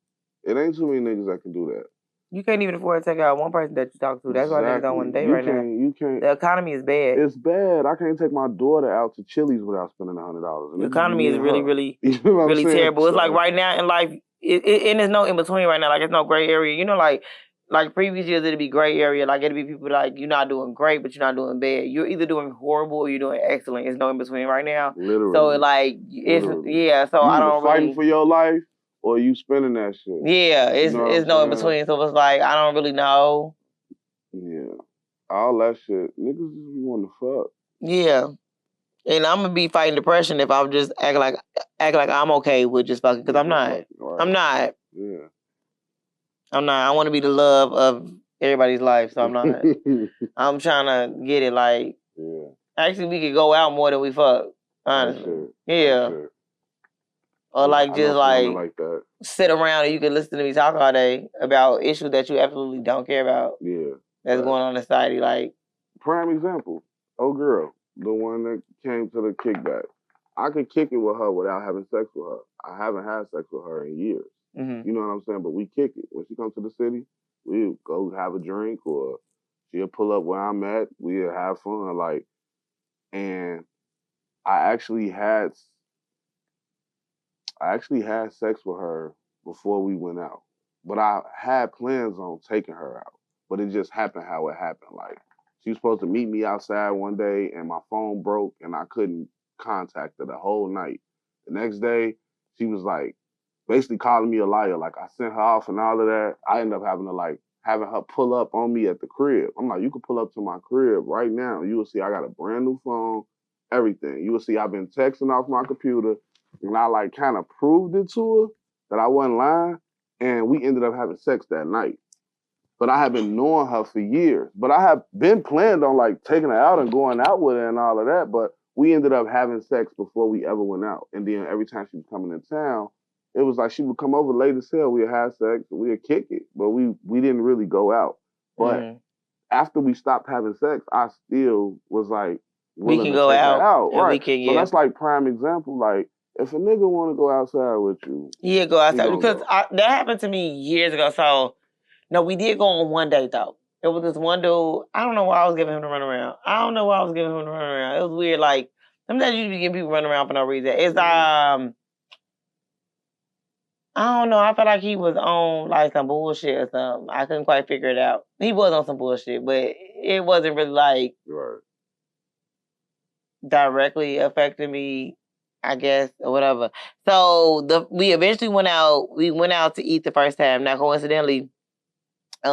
It ain't too many niggas that can do that. You can't even afford to take out one person that you talk to. That's why niggas don't want to date right now. You can't. The economy is bad. It's bad. I can't take my daughter out to Chili's without spending $100. The economy is really, really, really terrible. So, it's like right now in life, and there's no in between right now. Like, it's no gray area. You know, like previous years, it'd be gray area. Like, it'd be people like, you're not doing great, but you're not doing bad. You're either doing horrible or you're doing excellent. There's no in between right now. Literally. So, like, it's, So you I don't fighting for your life, or you spending that shit. Yeah, it's no in between. So it's like, I don't really know. Yeah. All that shit. Niggas just want to fuck. Yeah. And I'm gonna be fighting depression if I'm just act like I'm okay with just fucking, because I'm not. Right. I'm not. Yeah. I'm not. I want to be the love of everybody's life, so I'm not. I'm trying to get it like. Yeah. Actually, we could go out more than we fuck. Honestly. Yeah. Or like, just like that. Sit around and you can listen to me talk all day about issues that you absolutely don't care about. Yeah. That's going on in society. Like, prime example, old girl, the one that came to the kickback. I could kick it with her without having sex with her. I haven't had sex with her in years. Mm-hmm. You know what I'm saying? But we kick it. When she comes to the city, we'll go have a drink, or she'll pull up where I'm at. We'll have fun. Like, and I actually had sex with her before we went out. But I had plans on taking her out. But it just happened how it happened. Like, she was supposed to meet me outside one day, and my phone broke, and I couldn't contact her the whole night. The next day, she was like, basically calling me a liar. Like, I sent her off and all of that. I ended up having her pull up on me at the crib. I'm like, you can pull up to my crib right now. You will see I got a brand new phone, everything. You will see I've been texting off my computer, and I like kind of proved it to her that I wasn't lying, and we ended up having sex that night. But I had been knowing her for years. But I have been planned on like taking her out and going out with her and all of that. But we ended up having sex before we ever went out. And then every time she was coming in town, it was like she would come over late as hell. We'd have sex, we'd kick it. But we didn't really go out. But after we stopped having sex, I still was like, we can go out. Right. So that's like prime example. Like, if a nigga want to go outside with you, yeah, go outside. Because that happened to me years ago. So, no, we did go on one date, though. It was this one dude. I don't know why I was giving him to run around. I don't know why I was giving him to run around. It was weird. Like, sometimes you be giving people run around for no reason. It's, I don't know. I felt like he was on, like, some bullshit or something. I couldn't quite figure it out. He was on some bullshit, but it wasn't really, like, directly affecting me, I guess, or whatever. So, we eventually went out. We went out to eat the first time. Now, coincidentally, he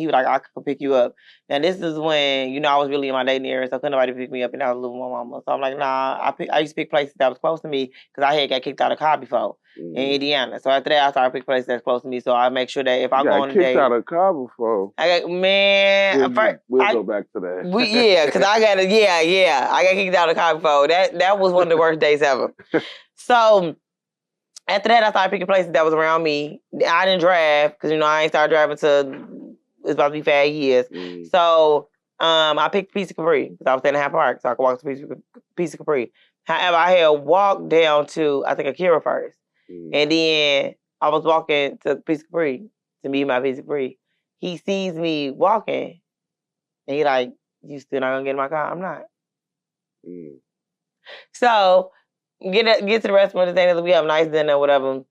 was like, I could pick you up. Now, this is when, I was really in my dating era, so couldn't nobody pick me up, and I was living with my mama. So I'm like, nah, I used to pick places that was close to me, because I had got kicked out of car before in Indiana. So after that, I started picking places that's close to me, so I make sure that if I go on a date... kicked out of car before? We'll go back to that. Because I got kicked out of car before. That was one of the worst days ever. So... after that, I started picking places that was around me. I didn't drive because, I ain't started driving till it's about to be 5 years. So I picked Piece of Capri because I was staying in Hyde Park, so I could walk to Piece of Capri. However, I had walked down to, I think, Akira first. And then I was walking to Piece of Capri to meet my Piece of Capri. He sees me walking, and he like, you still not going to get in my car? I'm not. So... Get to the restaurant, we have a nice dinner, whatever.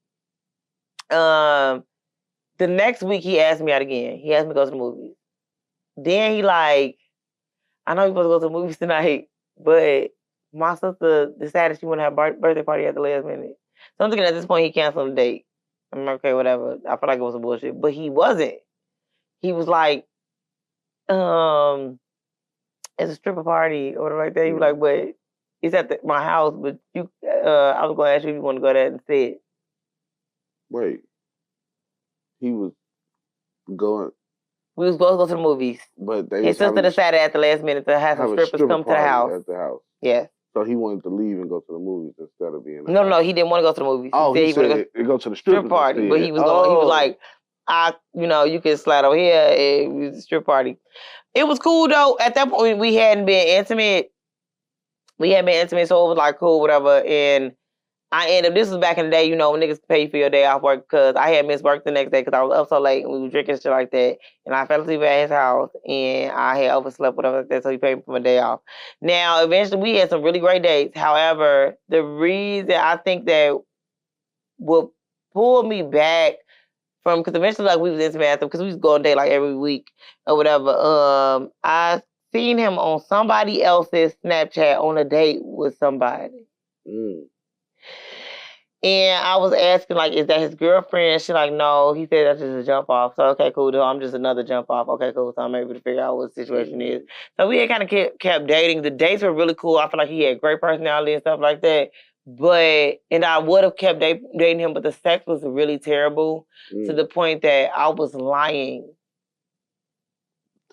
The next week, he asked me out again. He asked me to go to the movies. Then he like, I know you're supposed to go to the movies tonight, but my sister decided she wanted to have a birthday party at the last minute. So I'm thinking at this point, he canceled the date. I'm like, okay, whatever. I feel like it was some bullshit. But he wasn't. He was like, it's a stripper party or whatever like that. He was like, but... it's at my house, but I was going to ask you if you want to go there instead. Wait. He was going... we was going to go to the movies. But his sister decided at the last minute to have some strippers come to the house. At the house. Yeah. So he wanted to leave and go to the movies instead of being... No, he didn't want to go to the movies. He said he go to the strip party. But he was going. He was like, you can slide over here. It was a strip party. It was cool, though. At that point, we hadn't been intimate. So it was like cool, whatever. And I ended up, this was back in the day, when niggas pay for your day off work, because I had missed work the next day because I was up so late and we were drinking shit like that. And I fell asleep at his house and I had overslept, whatever like that, so he paid me for my day off. Now, eventually we had some really great dates. However, the reason I think that will pull me back from, because eventually like we was intimate after, because we was going on date like every week or whatever. I seen him on somebody else's Snapchat on a date with somebody. And I was asking, like, is that his girlfriend? She's like, no. He said that's just a jump off. So, okay, cool. I'm just another jump off. Okay, cool. So I'm able to figure out what the situation is. So we had kind of kept dating. The dates were really cool. I feel like he had great personality and stuff like that. And I would have kept dating him, but the sex was really terrible to the point that I was lying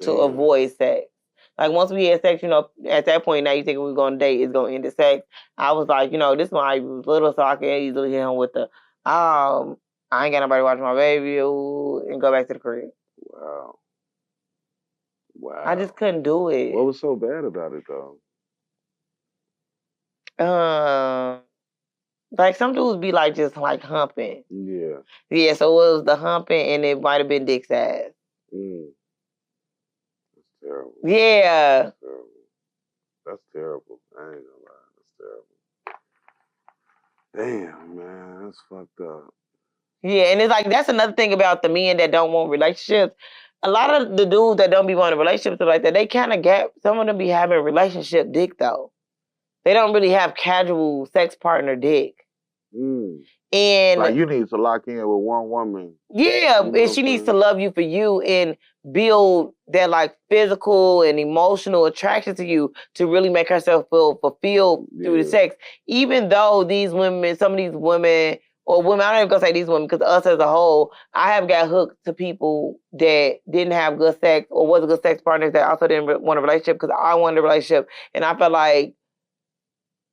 to avoid sex. Like, once we had sex, at that point, now you think we're going to date, it's going to end in sex. I was like, this one I was little, so I can easily hit him with the, I ain't got nobody watching my baby, and go back to the crib. Wow. I just couldn't do it. What was so bad about it, though? Like, some dudes be, like, just, like, humping. Yeah. Yeah, so it was the humping, and it might have been dick size. Terrible. Yeah. That's terrible. I ain't gonna lie. That's terrible. Damn, man. That's fucked up. Yeah, and it's like, that's another thing about the men that don't want relationships. A lot of the dudes that don't be wanting relationships like that, they kind of some of them be having relationship dick, though. They don't really have casual sex partner dick. And like you need to lock in with one woman. Yeah, you know, and she needs to love you for you and build that like physical and emotional attraction to you to really make herself feel fulfilled through the sex. Even though these women, some of these women, or women, I'm not even gonna say these women, because us as a whole, I have got hooked to people that didn't have good sex or wasn't good sex partners that also didn't want a relationship because I wanted a relationship, and I felt like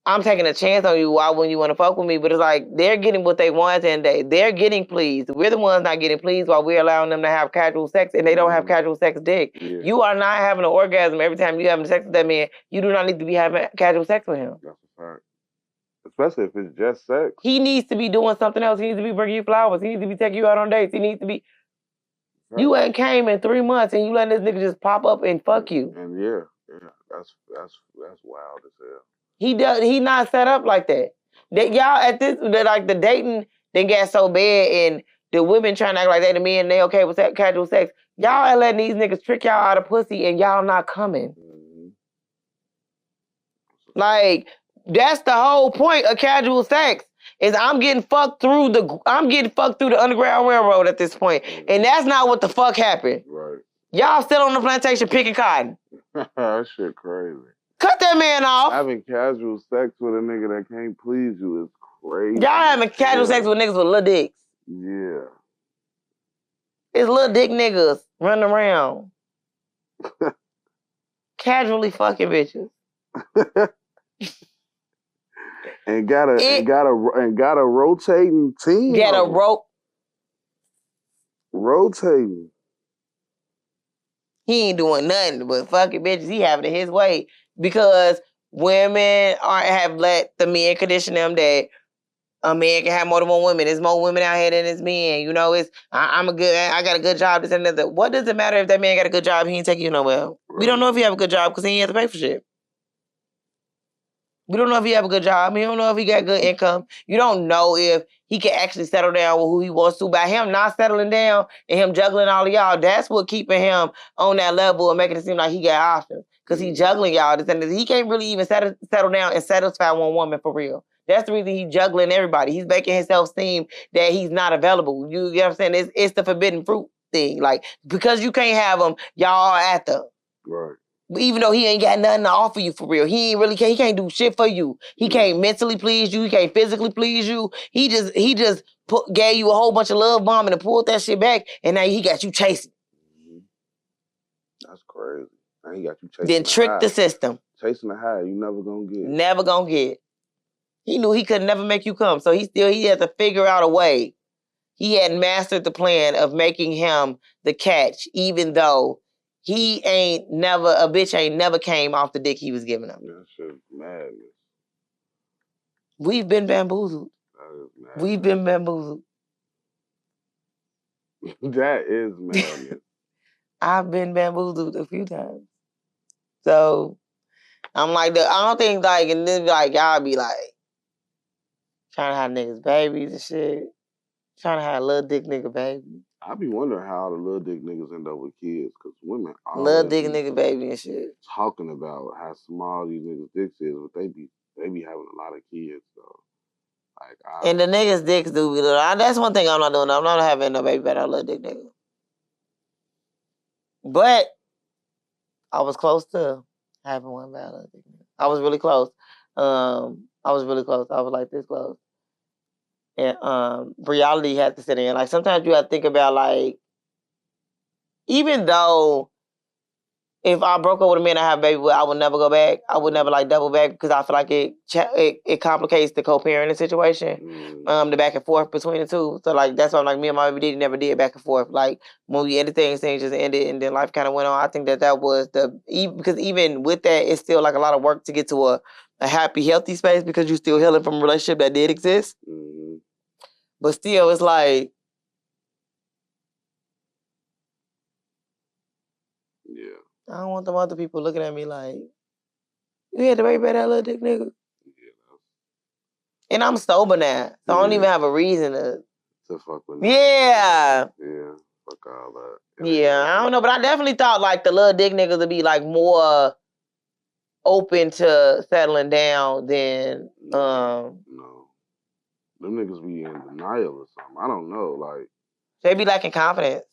I'm taking a chance on you. Why wouldn't you want to fuck with me? But it's like they're getting what they want and they're getting pleased. We're the ones not getting pleased while we're allowing them to have casual sex and they don't have casual sex dick. Yeah. You are not having an orgasm every time you having sex with that man. You do not need to be having casual sex with him. That's a fact. Especially if it's just sex. He needs to be doing something else. He needs to be bringing you flowers. He needs to be taking you out on dates. He needs to be... Right. You ain't came in 3 months and you letting this nigga just pop up and fuck you. And yeah, that's wild as hell. He not set up like that. That y'all at this, like the dating, they got so bad and the women trying to act like they the men, they okay with casual sex. Y'all are letting these niggas trick y'all out of pussy and y'all not coming. Mm-hmm. Like, that's the whole point of casual sex. Is I'm getting fucked through the Underground Railroad at this point. Mm-hmm. And that's not what the fuck happened. Right. Y'all still on the plantation picking cotton. That shit crazy. Cut that man off. Having casual sex with a nigga that can't please you is crazy. Y'all having casual sex with niggas with little dicks. Yeah. It's little dick niggas running around. Casually fucking bitches. and got a rotating team. Rotating. He ain't doing nothing but fucking bitches. He having it his way. Because women have let the men condition them that a man can have more than one woman. There's more women out here than there's men. You know, I got a good job, this and that. What does it matter if that man got a good job? He ain't taking you nowhere. Right. We don't know if he have a good job because he ain't have to pay for shit. We don't know if he have a good job. We don't know if he got good income. You don't know if he can actually settle down with who he wants to. By him not settling down and him juggling all of y'all, that's what keeping him on that level and making it seem like he got options. Because he juggling y'all. He can't really even settle down and satisfy one woman for real. That's the reason he's juggling everybody. He's making himself seem that he's not available. You know what I'm saying? It's the forbidden fruit thing. Like, because you can't have them, y'all are at them. Right. Even though he ain't got nothing to offer you for real. He can't do shit for you. He can't mentally please you. He can't physically please you. He just gave you a whole bunch of love bombing and pulled that shit back, and now he got you chasing. Mm-hmm. That's crazy. Now he got you chasing. Then trick the system. Chasing the high, you never gonna get. Never gonna get. He knew he could never make you come, so he had to figure out a way. He had mastered the plan of making him the catch, even though a bitch ain't never came off the dick he was giving him. That shit's madness. We've been bamboozled. That is madness. We've been bamboozled. That is madness. I've been bamboozled a few times. So, I'm like, I don't think, like, and then, like, y'all be like, trying to have niggas babies and shit. Trying to have a little dick nigga baby. I be wondering how the little dick niggas end up with kids, because women little dick nigga baby and shit. Talking about how small these niggas' dicks is, but they be having a lot of kids, though. Like, and the niggas' dicks do be little. That's one thing I'm not doing. I'm not having no baby by that little dick nigga. But I was close to having one by a little dick nigga. I was really close. I was like this close. And reality had to sit in. Like, sometimes you have to think about, like, even though if I broke up with a man I have a baby with, I would never go back. I would never, like, double back because I feel like it complicates the co-parenting situation, the back and forth between the two. So, like, that's why I'm like, me and my baby never did back and forth. Like, when we ended things just ended and then life kind of went on. I think that was because even with that, it's still, like, a lot of work to get to a happy, healthy space because you're still healing from a relationship that did exist. Mm-hmm. But still, it's like... Yeah. I don't want them other people looking at me like, you had to baby by that little dick nigga? Yeah. And I'm sober now, so I don't even have a reason to fuck with them. Yeah. Yeah, fuck all that. Yeah, I don't know, but I definitely thought, like, the little dick niggas would be, like, more open to settling down than... No. them niggas be in denial or something. I don't know. Like they be lacking confidence.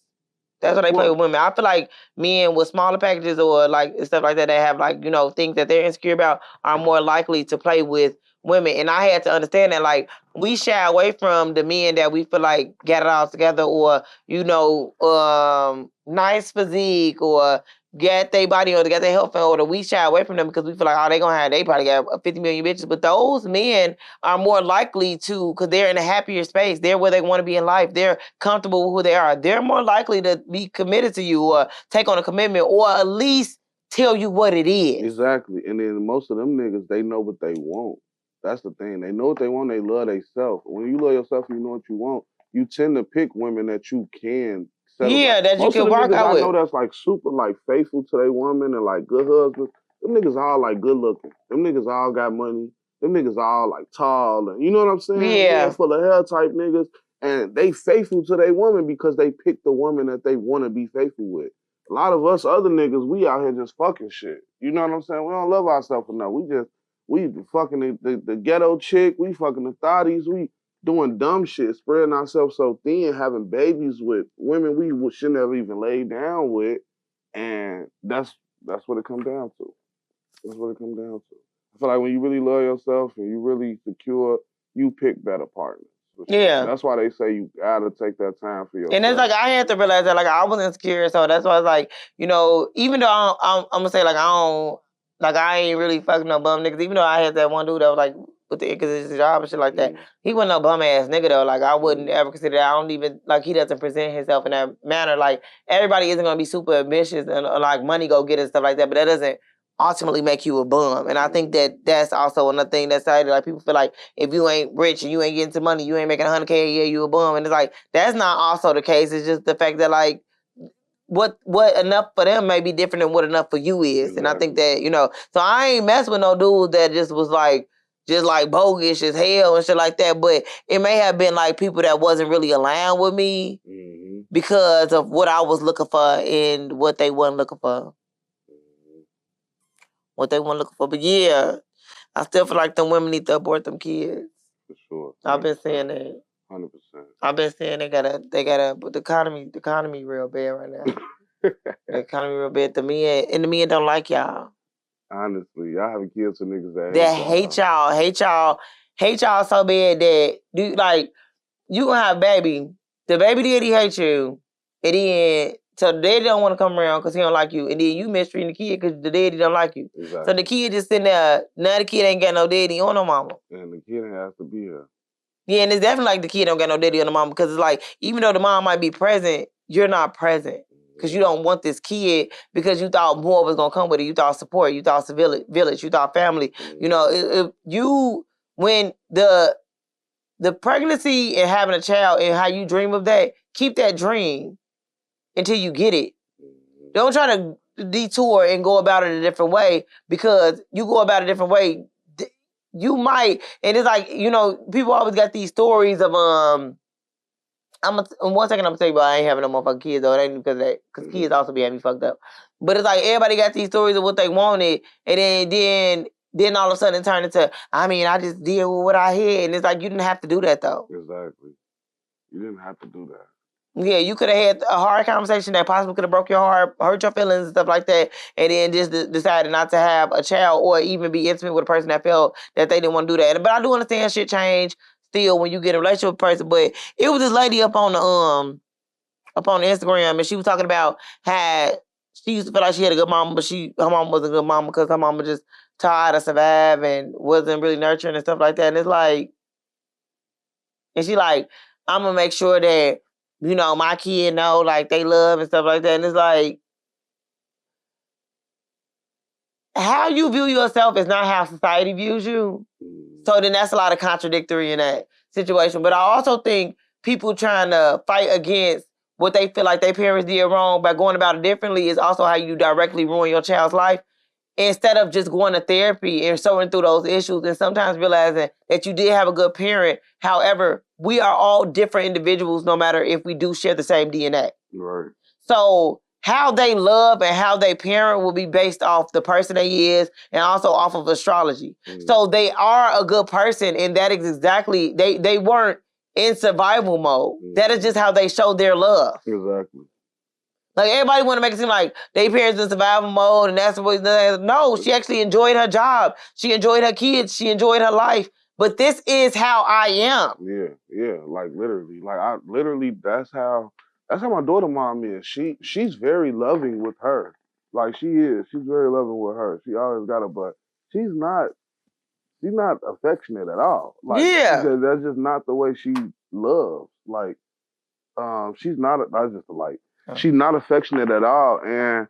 That's why they play with women. I feel like men with smaller packages or like stuff like that, they have like, things that they're insecure about are more likely to play with women. And I had to understand that, like, we shy away from the men that we feel like got it all together or, nice physique or got their body or got their health in order. We shy away from them because we feel like, oh, they probably got 50 million bitches. But those men are more likely to, because they're in a happier space. They're where they want to be in life. They're comfortable with who they are. They're more likely to be committed to you or take on a commitment or at least tell you what it is. Exactly. And then most of them niggas, they know what they want. That's the thing. They know what they want. They love themselves. When you love yourself and you know what you want, you tend to pick women that you can settle. Yeah, that most you can work out with. I know that's like super like faithful to their woman and like good husbands. Them niggas all like good looking. Them niggas all got money. Them niggas all like tall. And, you know what I'm saying? Yeah. Full of hair type niggas. And they faithful to their woman because they pick the woman that they want to be faithful with. A lot of us other niggas, we out here just fucking shit. You know what I'm saying? We don't love ourselves enough. We fucking the ghetto chick. We fucking the thotties. We doing dumb shit, spreading ourselves so thin, having babies with women we shouldn't have even laid down with. And that's what it comes down to. That's what it comes down to. I feel like when you really love yourself and you really secure, you pick better partners. Yeah. That's why they say you gotta take that time for yourself. And it's like, I had to realize that, like, I was insecure, so that's why I was like, even though I'm gonna say, like, I ain't really fucking no bum niggas, even though I had that one dude that was, like, with the his job and shit like that, he wasn't no bum-ass nigga, though. Like, I wouldn't ever consider that. I don't even, like, he doesn't present himself in that manner. Like, everybody isn't gonna be super ambitious and, like, money go get it and stuff like that, but that doesn't ultimately make you a bum. And I think that that's also another thing that's like people feel like if you ain't rich and you ain't getting some money, you ain't making $100K a year, you a bum. And it's like, that's not also the case. It's just the fact that, like, what enough for them may be different than what enough for you is. Exactly. And I think that, so I ain't mess with no dude that just was like, bogus as hell and shit like that. But it may have been like people that wasn't really aligned with me because of what I was looking for and what they wasn't looking for. What they weren't looking for. But yeah, I still feel like them women need to abort them kids. For sure. 100%. I've been saying that. 100%. I've been saying they gotta, but the economy real bad right now. The economy real bad. The men don't like y'all. Honestly, y'all having kids for niggas that hate y'all so bad that you gonna have a baby. The baby daddy hate you, and then so the daddy don't want to come around because he don't like you, and then you mistreating the kid because the daddy don't like you. Exactly. So the kid just sitting there. Now the kid ain't got no daddy or no mama. And the kid has to be here. Yeah, and it's definitely like the kid don't got no daddy or no mama because it's like even though the mom might be present, you're not present. Because you don't want this kid because you thought more was going to come with it. You thought support. You thought village. You thought family. When the pregnancy and having a child and how you dream of that, keep that dream until you get it. Don't try to detour and go about it a different way because you go about it a different way, you might, and it's like, people always got these stories of, in 1 second I'm gonna tell you about I ain't having no motherfucking kids though. It ain't because of that. Because kids also be having me fucked up. But it's like everybody got these stories of what they wanted, and then all of a sudden it turned into, I just deal with what I hear, and it's like you didn't have to do that though. Exactly. You didn't have to do that. Yeah, you could have had a hard conversation that possibly could have broke your heart, hurt your feelings and stuff like that, and then just decided not to have a child or even be intimate with a person that felt that they didn't want to do that. But I do understand shit change still when you get in a relationship with a person. But it was this lady up on the Instagram, and she was talking about how she used to feel like she had a good mama, but her mama wasn't a good mama because her mama just taught her to survive and wasn't really nurturing and stuff like that. And it's like, and she like, I'm gonna make sure that my kid know, like, they love and stuff like that. And it's like, how you view yourself is not how society views you. So then that's a lot of contradictory in that situation. But I also think people trying to fight against what they feel like their parents did wrong by going about it differently is also how you directly ruin your child's life. Instead of just going to therapy and sorting through those issues and sometimes realizing that you did have a good parent. However, we are all different individuals no matter if we do share the same DNA. Right. So how they love and how they parent will be based off the person they is and also off of astrology. So they are a good person, and that is exactly, they weren't in survival mode. That is just how they show their love. Exactly. Like, everybody want to make it seem like they parents in survival mode and that's what... No, she actually enjoyed her job. She enjoyed her kids. She enjoyed her life. But this is how I am. Yeah, like literally. Like, that's how my daughter mom is. She's very loving with her. Like, she is. She's very loving with her. She always got her, but she's not affectionate at all. Like, that's just not the way she loves. Like, she's not, that's just a light. She's not affectionate at all. And,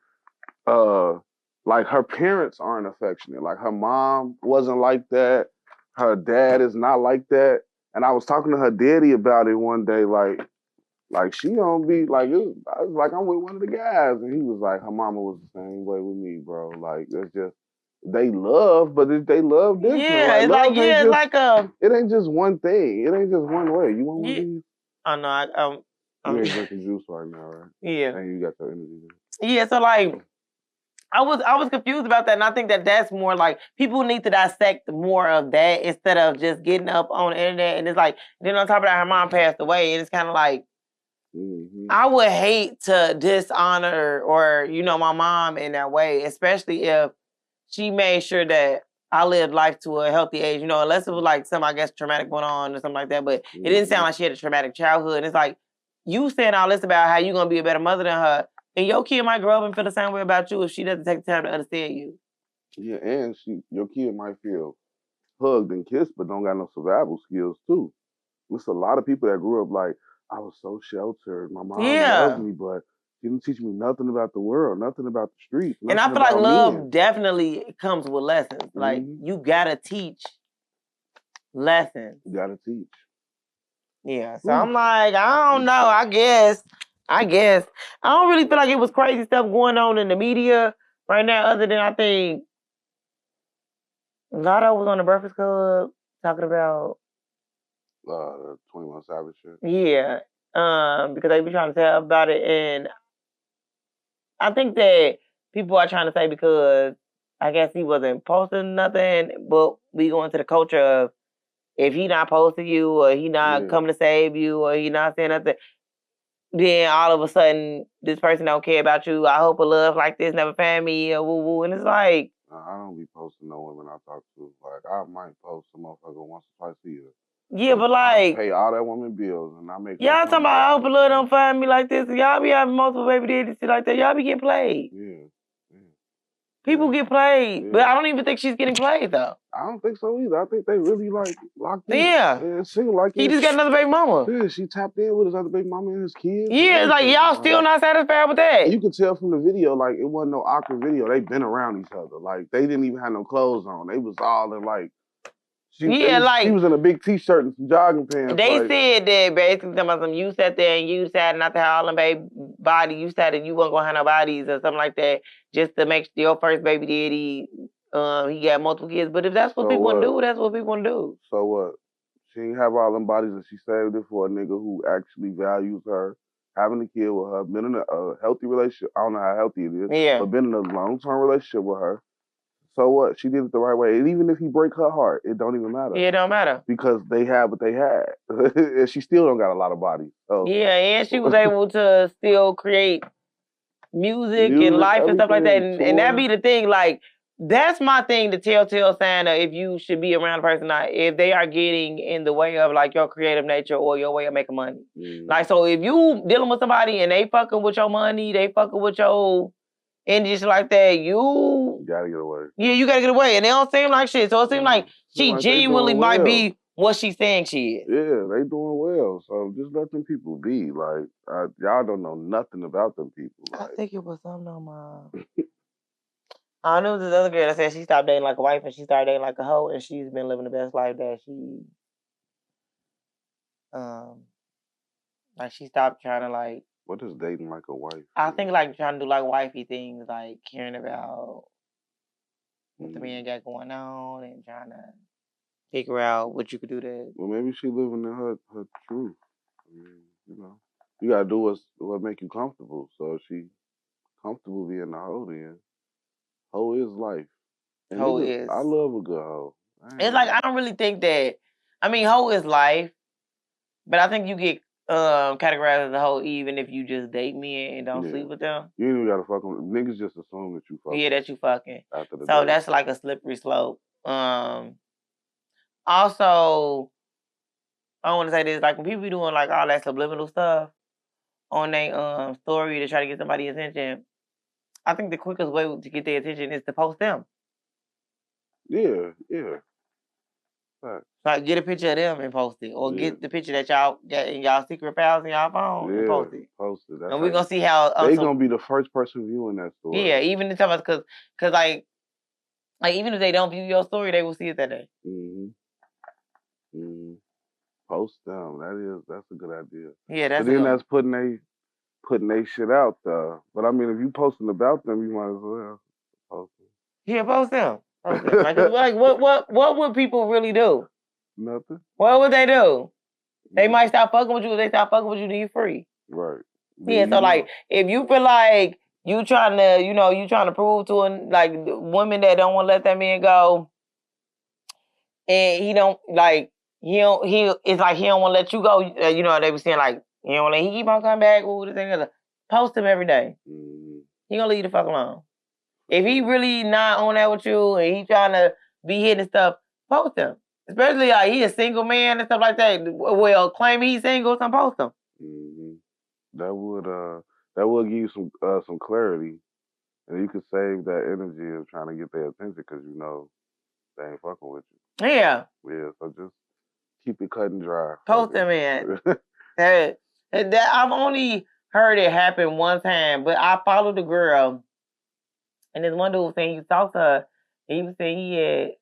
like, her parents aren't affectionate. Like, her mom wasn't like that. Her dad is not like that. And I was talking to her daddy about it one day, like she don't be like, I was like, I'm with one of the guys, and he was like, her mama was the same way with me, bro. Like, it's just, they love, but they love different. Yeah, it ain't just one thing. It ain't just one way. You want one of these? Oh no, you ain't drinking juice right now, right? Yeah. And you got your energy there. Yeah, so like, I was confused about that, and I think that that's more like, people need to dissect more of that instead of just getting up on the internet. And it's like, then on top of that, her mom passed away, and it's kind of like, I would hate to dishonor or, my mom in that way, especially if she made sure that I lived life to a healthy age, unless it was like something, I guess, traumatic going on or something like that. But it didn't sound like she had a traumatic childhood. And it's like, you saying all this about how you're going to be a better mother than her, and your kid might grow up and feel the same way about you if she doesn't take the time to understand you. Yeah, and your kid might feel hugged and kissed, but don't got no survival skills too. There's a lot of people that grew up like, I was so sheltered. My mom loved me, but she didn't teach me nothing about the world, nothing about the streets. And I feel like love definitely comes with lessons. Like, you gotta teach lessons. You gotta teach. Yeah, so I'm like, I don't know, I guess. I don't really feel like it was crazy stuff going on in the media right now, other than I think Latto was on the Breakfast Club talking about 21 Savage shit. Yeah, because they be trying to tell about it, and I think that people are trying to say because I guess he wasn't posting nothing, but we go into the culture of, if he not posting you or he not coming to save you or he not saying nothing, then all of a sudden this person don't care about you. I hope a love like this never found me or woo woo. And it's like, I don't be posting no women I talk to. Like, I might post a motherfucker once or twice a year. Yeah, but like, I pay all that woman bills and I make. Y'all talking about, I hope a love don't find me like this. Y'all be having multiple baby daddies shit like that. Y'all be getting played. Yeah. People get played, but I don't even think she's getting played though. I don't think so either. I think they really like locked in. Yeah. It seemed like he just got another baby mama. Yeah, she tapped in with his other baby mama and his kids. Yeah, it's like y'all still not satisfied with that. And you could tell from the video, like, it wasn't no awkward video. They been around each other. Like, they didn't even have no clothes on. They was all in like, she was in a big t-shirt and some jogging pants. They said that basically something, you sat there and you decided not to have all them baby body. You decided you wasn't gonna have no bodies or something like that, just to make your first baby daddy. He got multiple kids, but if that's what people want to do, that's what people want to do. So what? She didn't have all them bodies, and she saved it for a nigga who actually values her, having a kid with her, been in a healthy relationship. I don't know how healthy it is, but been in a long-term relationship with her. So what? She did it the right way. And even if he break her heart, it don't even matter. Yeah, it don't matter. Because they had what they had. And she still don't got a lot of bodies. So. Yeah, and she was able to still create music and life and stuff like that. And that be the thing, like, that's my thing, the telltale sign of if you should be around a person, not if they are getting in the way of like your creative nature or your way of making money. Like, so if you dealing with somebody and they fucking with your money, they fucking with your and just like that, you gotta get away. Yeah, you gotta get away. And they don't seem like shit. So it seems like she genuinely might be what she's saying she is. Yeah, they doing well. So just let them people be. Like, y'all don't know nothing about them people. Like. I think it was something on my... I knew this other girl that said she stopped dating like a wife and she started dating like a hoe, and she's been living the best life that she... like, she stopped trying to like... What is dating like a wife? I think like trying to do like wifey things, like caring about what the man got going on and trying to figure out what you could do to... Well, maybe she living in her truth. I mean, you gotta do what make you comfortable. So she comfortable being a hoe then. Hoe is life. And hoe niggas, is. I love a good hoe. It's like, I don't really think that, I mean, hoe is life, but I think you get categorized as a hoe even if you just date men and don't sleep with them. You ain't even gotta fuck them. Niggas just assume that you fucking. Yeah, that you fucking. After the so date. That's like a slippery slope. Also, I want to say this, like when people be doing like all that subliminal stuff on their story to try to get somebody's attention, I think the quickest way to get their attention is to post them. Yeah. Right. Like get a picture of them and post it, or get the picture that y'all got in y'all secret files in y'all phone and post it. That's and we're gonna see how they gonna be the first person viewing that story. Yeah, even if because like even if they don't view your story, they will see it that day. Post them. That's a good idea. Yeah, that's. But then that's putting they shit out though. But I mean, if you posting about them, you might as well post them. Yeah, post them. Like what would people really do? Nothing. What would they do? They might stop fucking with you. If they stop fucking with you, then you free. Right. Yeah. So like, if you feel like you trying to prove to like women that don't want to let that man go, and he don't like it's like he don't want to let you go. They were saying like he don't want to. He keep on coming back. Ooh, this thing. Post him every day. He gonna leave you the fuck alone. If he really not on that with you and he trying to be hitting stuff, post him. Especially like he a single man and stuff like that. Well, claim he's single, some post him. That would give you some clarity, and you could save that energy of trying to get their attention because they ain't fucking with you. Yeah. Yeah. So just keep it cut and dry. Post him in. I've only heard it happen one time, but I followed the girl. And this one dude was saying he talked to her, and he was saying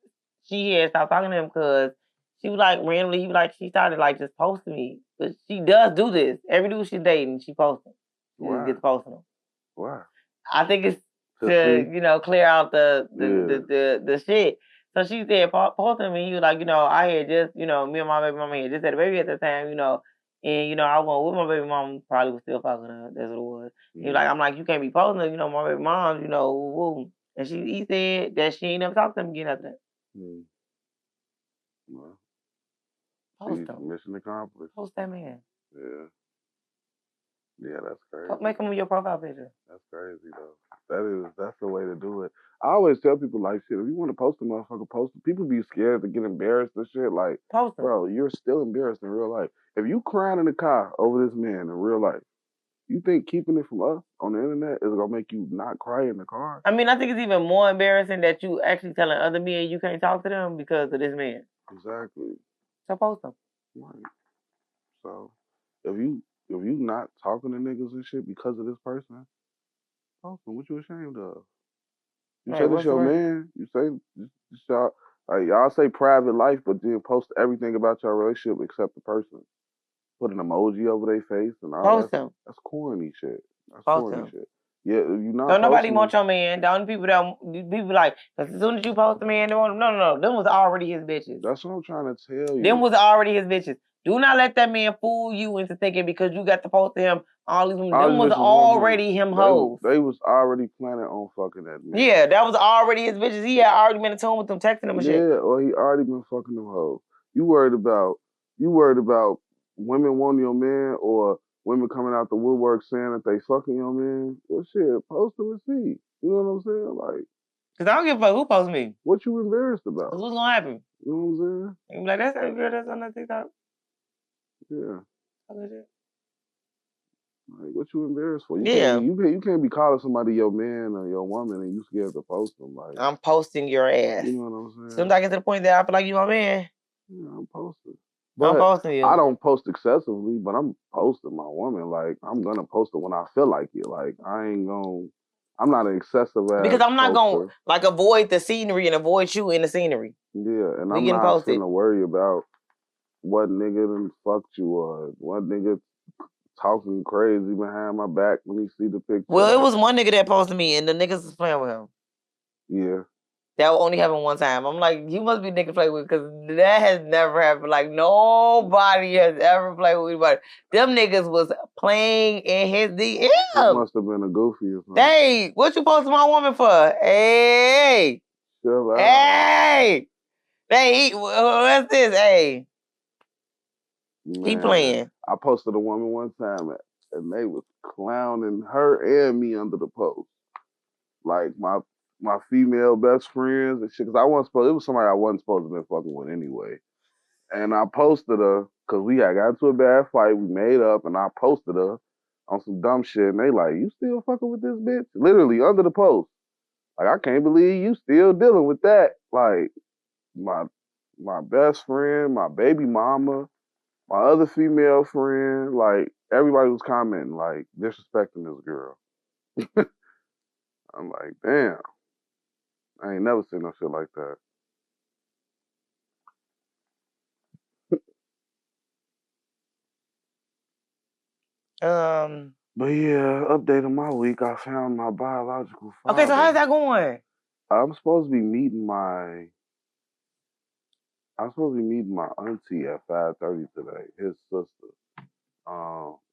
she had stopped talking to him because she was like randomly, she started like just posting me. But she does do this. Every dude she's dating, she posts them. She just gets posting them. Why? I think it's to clear out the shit. So she said post him, and he was like, I had just, me and my baby mama had just had a baby at the time, and I went with my baby mom, probably was still fucking her. That's what it was. He was like, I'm like, you can't be posting her, my baby mom, woo. And he said that she ain't never talked to him again after that. Well, post him. Mission accomplished. Post that man. Yeah, that's crazy. Make him your profile picture. That's crazy though. That's the way to do it. I always tell people like shit, if you want to post a motherfucker, post it. People be scared to get embarrassed and shit. Like, post him. Bro, you're still embarrassed in real life. If you crying in the car over this man in real life, you think keeping it from us on the internet is gonna make you not cry in the car? I mean, I think it's even more embarrassing that you actually telling other men you can't talk to them because of this man. Exactly. So post them. Right. So if you not talking to niggas and shit because of this person, post them. What you ashamed of? You say this your man. You say y'all y'all say private life, but then post everything about your relationship except the person. Put an emoji over their face and all that. Post them. That's corny shit. That's post corny them. shit. Yeah, you not. Don't nobody want your man. The only people like, as soon as you post the man, they want him. No. Them was already his bitches. That's what I'm trying to tell you. Them was already his bitches. Do not let that man fool you into thinking because you got to post to him all these women. Them was already him hoes. They was already planning on fucking that man. Yeah, that was already his bitches. He had already been in tune with them, texting them and shit. Yeah, or he already been fucking them hoes. You worried about women wanting your man or women coming out the woodwork saying that they fucking your man? Well, shit, post them and see. You know what I'm saying? Like, cause I don't give a fuck who posts me. What you embarrassed about? Cause what's gonna happen? You know what I'm saying? You be like, that's that girl that's on that TikTok. Yeah. Like, what you embarrassed for? You can't be calling somebody your man or your woman and you scared to post them. Like, I'm posting your ass. You know what I'm saying? Soon as I get to the point that I feel like you my man. Yeah, I'm posting. But I'm posting you. I don't post excessively, but I'm posting my woman. Like, I'm gonna post it when I feel like it. Like, I'm not an excessive ass because I'm not poster. gonna avoid the scenery and avoid you in the scenery. Yeah, and I'm not gonna worry about what nigga done fucked you or what nigga talking crazy behind my back when he see the picture. Well, it was one nigga that posted me and the niggas was playing with him. Yeah. That will only happen one time. I'm like, you must be nigga play with, because that has never happened. Like, nobody has ever played with anybody. Them niggas was playing in his DM. It must have been a goofy or something. Hey, what you posting my woman for? Hey. Hey. Hey, what's this? Hey. Man, he playing. I posted a woman one time, and they was clowning her and me under the post. Like, my female best friends and shit, because it was somebody I wasn't supposed to be fucking with anyway. And I posted her, because we had got into a bad fight, we made up, and I posted her on some dumb shit, and they like, you still fucking with this bitch? Literally, under the post. Like, I can't believe you still dealing with that. Like, my best friend, my baby mama, my other female friend, like, everybody was commenting, like, disrespecting this girl. I'm like, damn. I ain't never seen no shit like that. But yeah, update of my week, I found my biological father. Okay, so how's that going? I'm supposed to be meeting my auntie at 5:30 today, his sister.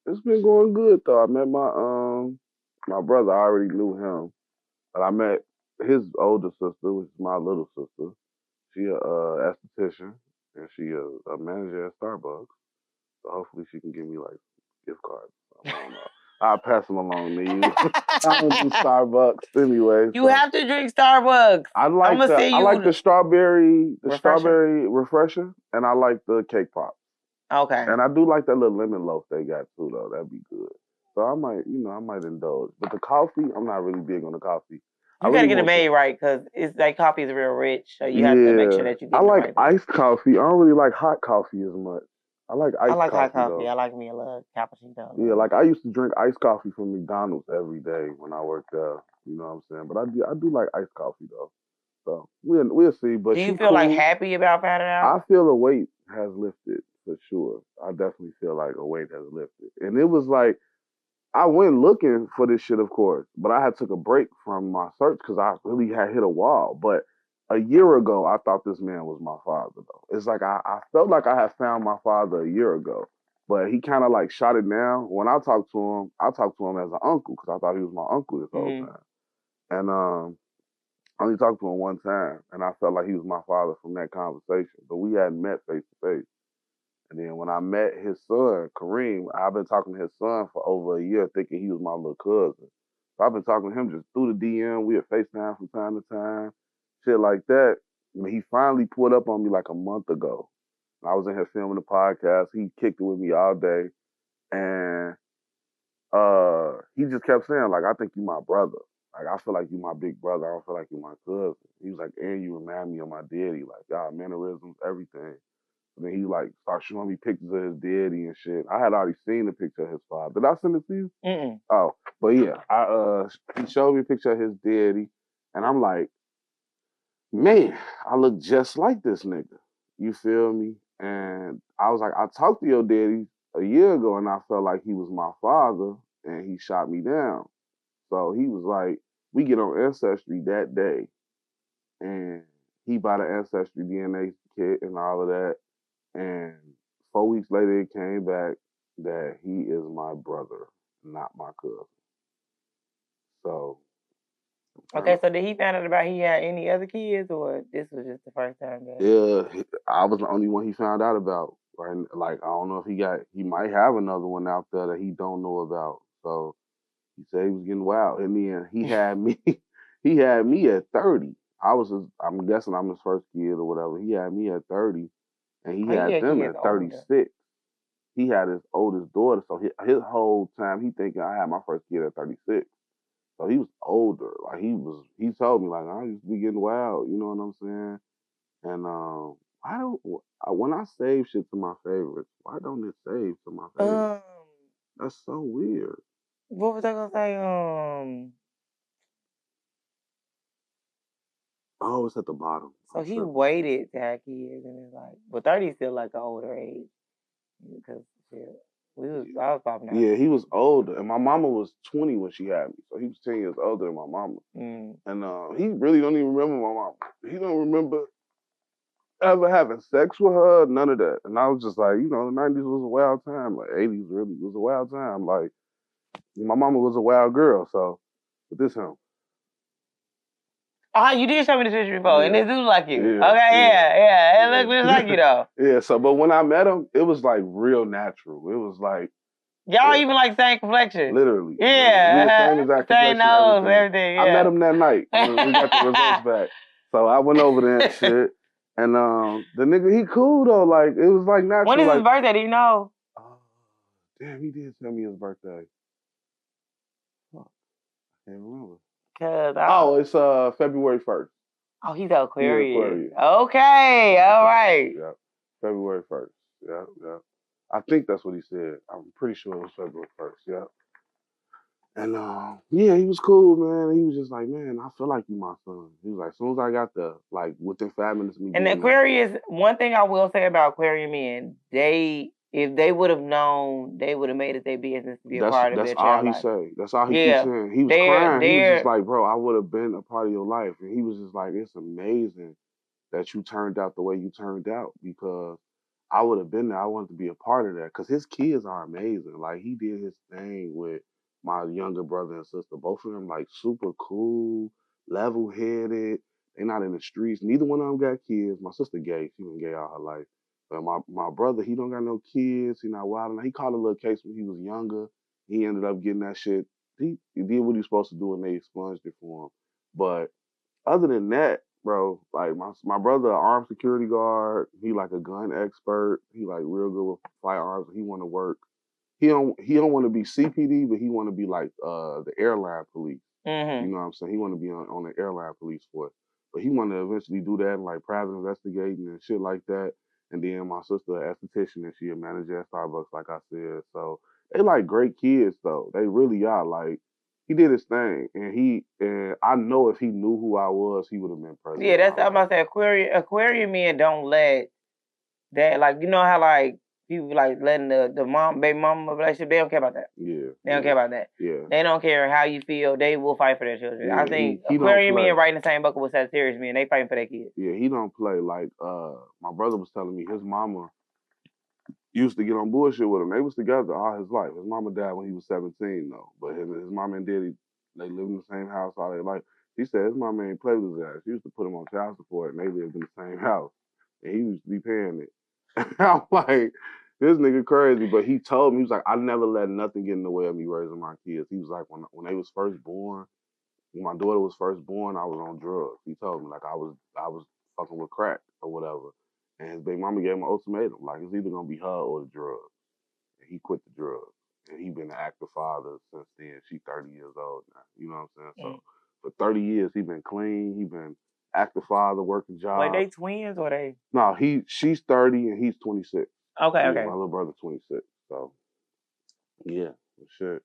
It's been going good though. I met my brother. I already knew him, but I met his older sister, which is my little sister. She a esthetician and she a manager at Starbucks. So hopefully she can give me like gift cards. I don't know. I'll pass them along to you. I don't do Starbucks anyway. You have to drink Starbucks. I like the strawberry refresher, and I like the cake pop. Okay. And I do like that little lemon loaf they got too, though. That'd be good. So I might indulge. But the coffee, I'm not really big on the coffee. You gotta get it made right, because it's like coffee is real rich, so you have to make sure that you get it right. I like iced coffee. I don't really like hot coffee as much. I like hot coffee. Though. I like me a little cappuccino. Yeah, like I used to drink iced coffee from McDonald's every day when I worked there. You know what I'm saying? But I do like iced coffee though. So we'll see. But do you feel like happy about finding out? I feel a weight has lifted for sure. I definitely feel like a weight has lifted, and it was like I went looking for this shit, of course, but I had took a break from my search because I really had hit a wall. But a year ago, I thought this man was my father, though. It's like I felt like I had found my father a year ago, but he kind of like shot it down. When I talked to him, I talked to him as an uncle because I thought he was my uncle this whole time. And I only talked to him one time, and I felt like he was my father from that conversation. But we hadn't met face to face. And then when I met his son, Kareem, I've been talking to his son for over a year, thinking he was my little cousin. So I've been talking to him just through the DM. We had FaceTime from time to time, shit like that. And he finally pulled up on me like a month ago. I was in here filming the podcast. He kicked it with me all day. And he just kept saying, like, I think you my brother. Like, I feel like you my big brother. I don't feel like you my cousin. He was like, and you remind me of my daddy. Like, y'all mannerisms, everything. And then he like started showing me pictures of his daddy and shit. I had already seen the picture of his father. Did I send it to you? Mm-mm. Oh, but yeah, he showed me a picture of his daddy, and I'm like, man, I look just like this nigga. You feel me? And I was like, I talked to your daddy a year ago, and I felt like he was my father, and he shot me down. So he was like, we get on Ancestry that day, and he bought an Ancestry DNA kit and all of that. And 4 weeks later, it came back that he is my brother, not my cousin. So. Okay, so did he find out about he had any other kids, or this was just the first time? Yeah, I was the only one he found out about. Right? Like, I don't know if he might have another one out there that he don't know about. So he said he was getting wild. In the end, he had me at 30. I'm guessing I'm his first kid or whatever. He had me at 30. And he had them at 36. Older. He had his oldest daughter, so his whole time he thinking I had my first kid at 36. So he was older. Like he told me like I used to be getting wild. You know what I'm saying? And when I save shit to my favorites, why don't it save to my favorites? That's so weird. What was I gonna say? Oh, it's at the bottom. So he waited to have kids, and it's like, but 30 is still like an older age because shit. I was popping out. Yeah, he was older, and my mama was 20 when she had me, so he was 10 years older than my mama. And he really don't even remember my mama. He don't remember ever having sex with her, none of that. And I was just like, the 90s was a wild time, like 80s really was a wild time. Like my mama was a wild girl, so but this him. Oh, you did show me this picture before, and this dude like you. Yeah, okay, yeah. It looked just like you though. Yeah, so but when I met him, it was like real natural. It was like y'all even like same complexion. Literally. Yeah. Same exact same complexion, nose, everything. Yeah. I met him that night. We got the results back. So I went over there and shit. And the nigga, he cool though. Like it was like natural. When is his birthday? Do you know? Damn, he did tell me his birthday. Fuck. I can't remember. It's February 1st. Oh, he's Aquarius. Okay, all right. Yeah, February 1st. Yeah. I think that's what he said. I'm pretty sure it was February 1st. Yeah. And he was cool, man. He was just like, man, I feel like you my son. He was like, as soon as I got there, like within 5 minutes of me. And the Aquarius, one thing I will say about Aquarian men, if they would have known, they would have made it their business to be a part of their child life. That's all he keeps saying. He was crying. He was just like, bro, I would have been a part of your life. And he was just like, it's amazing that you turned out the way you turned out, because I would have been there. I wanted to be a part of that, because his kids are amazing. Like he did his thing with my younger brother and sister. Both of them like super cool, level-headed. They're not in the streets. Neither one of them got kids. My sister gay. She been gay all her life. But my brother, he don't got no kids. He not wild. He caught a little case when he was younger. He ended up getting that shit. He did what he was supposed to do, and they expunged it for him. But other than that, bro, like my brother, armed security guard. He like a gun expert. He like real good with firearms. He want to work. He don't want to be CPD, but he want to be like the airline police. Mm-hmm. You know what I'm saying? He want to be on the airline police force. But he want to eventually do that and like private investigating and shit like that. And then my sister, an esthetician, and she a manager at Starbucks, like I said. So they like great kids though. They really are. Like he did his thing, and I know if he knew who I was, he would have been president. Yeah, that's what I'm about to say. Aquarian men don't let that, like, you know how like people like letting the baby mama relationship, they don't care about that. Yeah. They don't care about that. Yeah. They don't care how you feel. They will fight for their children. Yeah, I think Aquarian men right in the same bucket with Sagittarius men. They fighting for their kids. Yeah, he don't play. Like my brother was telling me his mama used to get on bullshit with him. They was together all his life. His mama died when he was 17 though. But his mama and daddy, they lived in the same house all their life. He said his mama ain't play with his ass. She used to put him on child support, and they lived in the same house. And he used to be paying it. I'm like, this nigga crazy. But he told me, he was like, I never let nothing get in the way of me raising my kids. He was like, when they was first born, when my daughter was first born, I was on drugs. He told me like I was fucking with crack or whatever. And his baby mama gave him an ultimatum, like it's either gonna be her or the drugs. And he quit the drugs. And he been an active father since then. She 30 years old now. You know what I'm saying? So for 30 years he been clean, he been active father, working job. Wait, they twins or they? No, she's 30 and he's 26. Okay, yeah, okay. My little brother's 26. So yeah, shit.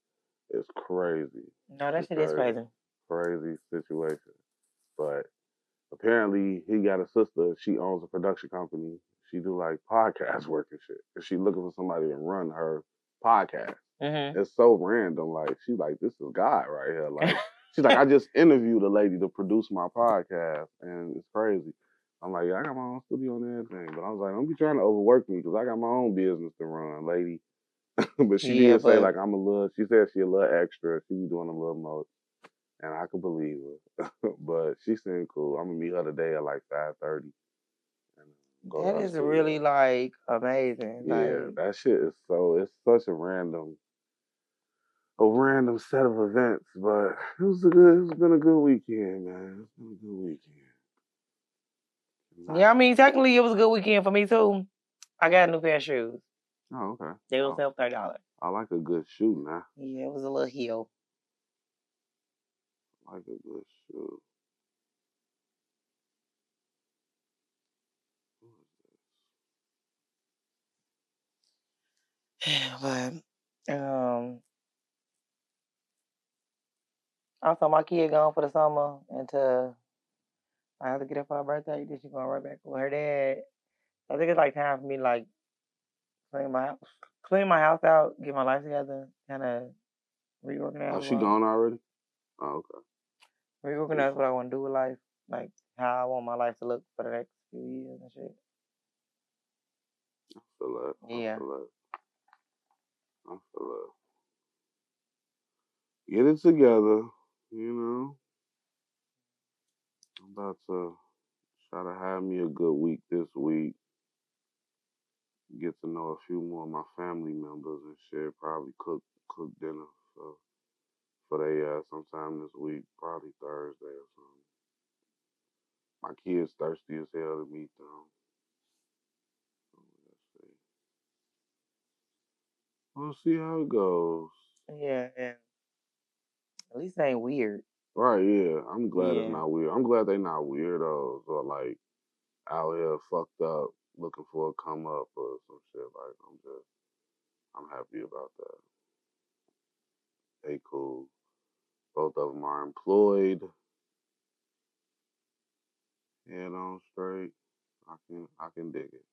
It's crazy. No, that shit is crazy. Crazy situation. But apparently he got a sister, she owns a production company. She do like podcast work and shit. And she looking for somebody to run her podcast. Mm-hmm. It's so random. Like she's like, this is God right here. Like she's like, I just interviewed a lady to produce my podcast, and it's crazy. I'm like, yeah, I got my own studio and everything, but I was like, don't be trying to overwork me because I got my own business to run, lady. But she did say like she said she a little extra. She be doing a little more. And I could believe her. But she seemed cool. I'm gonna meet her today at like 5:30. That is really like amazing. Yeah, like, that shit is it's such a random set of events. But it's been a good weekend, man. It's been a good weekend. Yeah, I mean technically it was a good weekend for me too. I got a new pair of shoes. Oh, okay. They will sell $30. I like a good shoe now. Yeah, it was a little heel. Like a good shoe. But also my kid gone for the summer until I have to get her for her birthday. Then she going right back with her dad. I think it's like time for me to like clean my house. clean my house out, get my life together, kind of reorganize. Oh, she gone already? Oh, okay. Reorganize what I want to do with life, like how I want my life to look for the next few years and shit. I feel that. Yeah. I feel that. Get it together, you know. I'm about to try to have me a good week this week. Get to know a few more of my family members and shit. Probably cook dinner for they sometime this week, probably Thursday or something. My kids thirsty as hell to meet them. Let's see. We'll see how it goes. Yeah, and at least it ain't weird. Right, yeah. I'm glad it's not weird. I'm glad they not weirdos or like out here fucked up looking for a come up or some shit. Like I'm happy about that. They cool. Both of them are employed. Head on straight. I can dig it.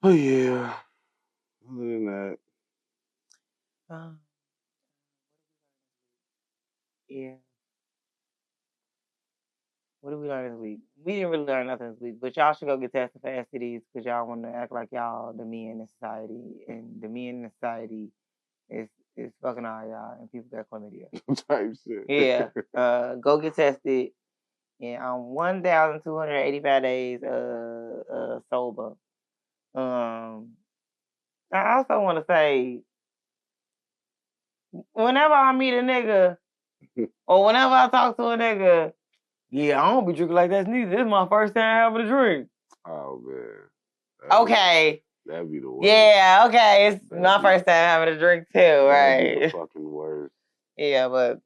Oh yeah. Other than that. Yeah. What did we learn this week? We didn't really learn nothing this week, but y'all should go get tested for STDs because y'all want to act like y'all the men in society, and the men in society is fucking all y'all, and people got chlamydia. Type shit. Yeah. Go get tested. And I'm 1,285 days sober. I also want to say, whenever I meet a nigga, or whenever I talk to a nigga, yeah, I don't be drinking like that neither. This is my first time having a drink. Oh man. That'd be the worst. Yeah, okay. It's my first time having a drink too, right? That'd be the fucking worst. Yeah, but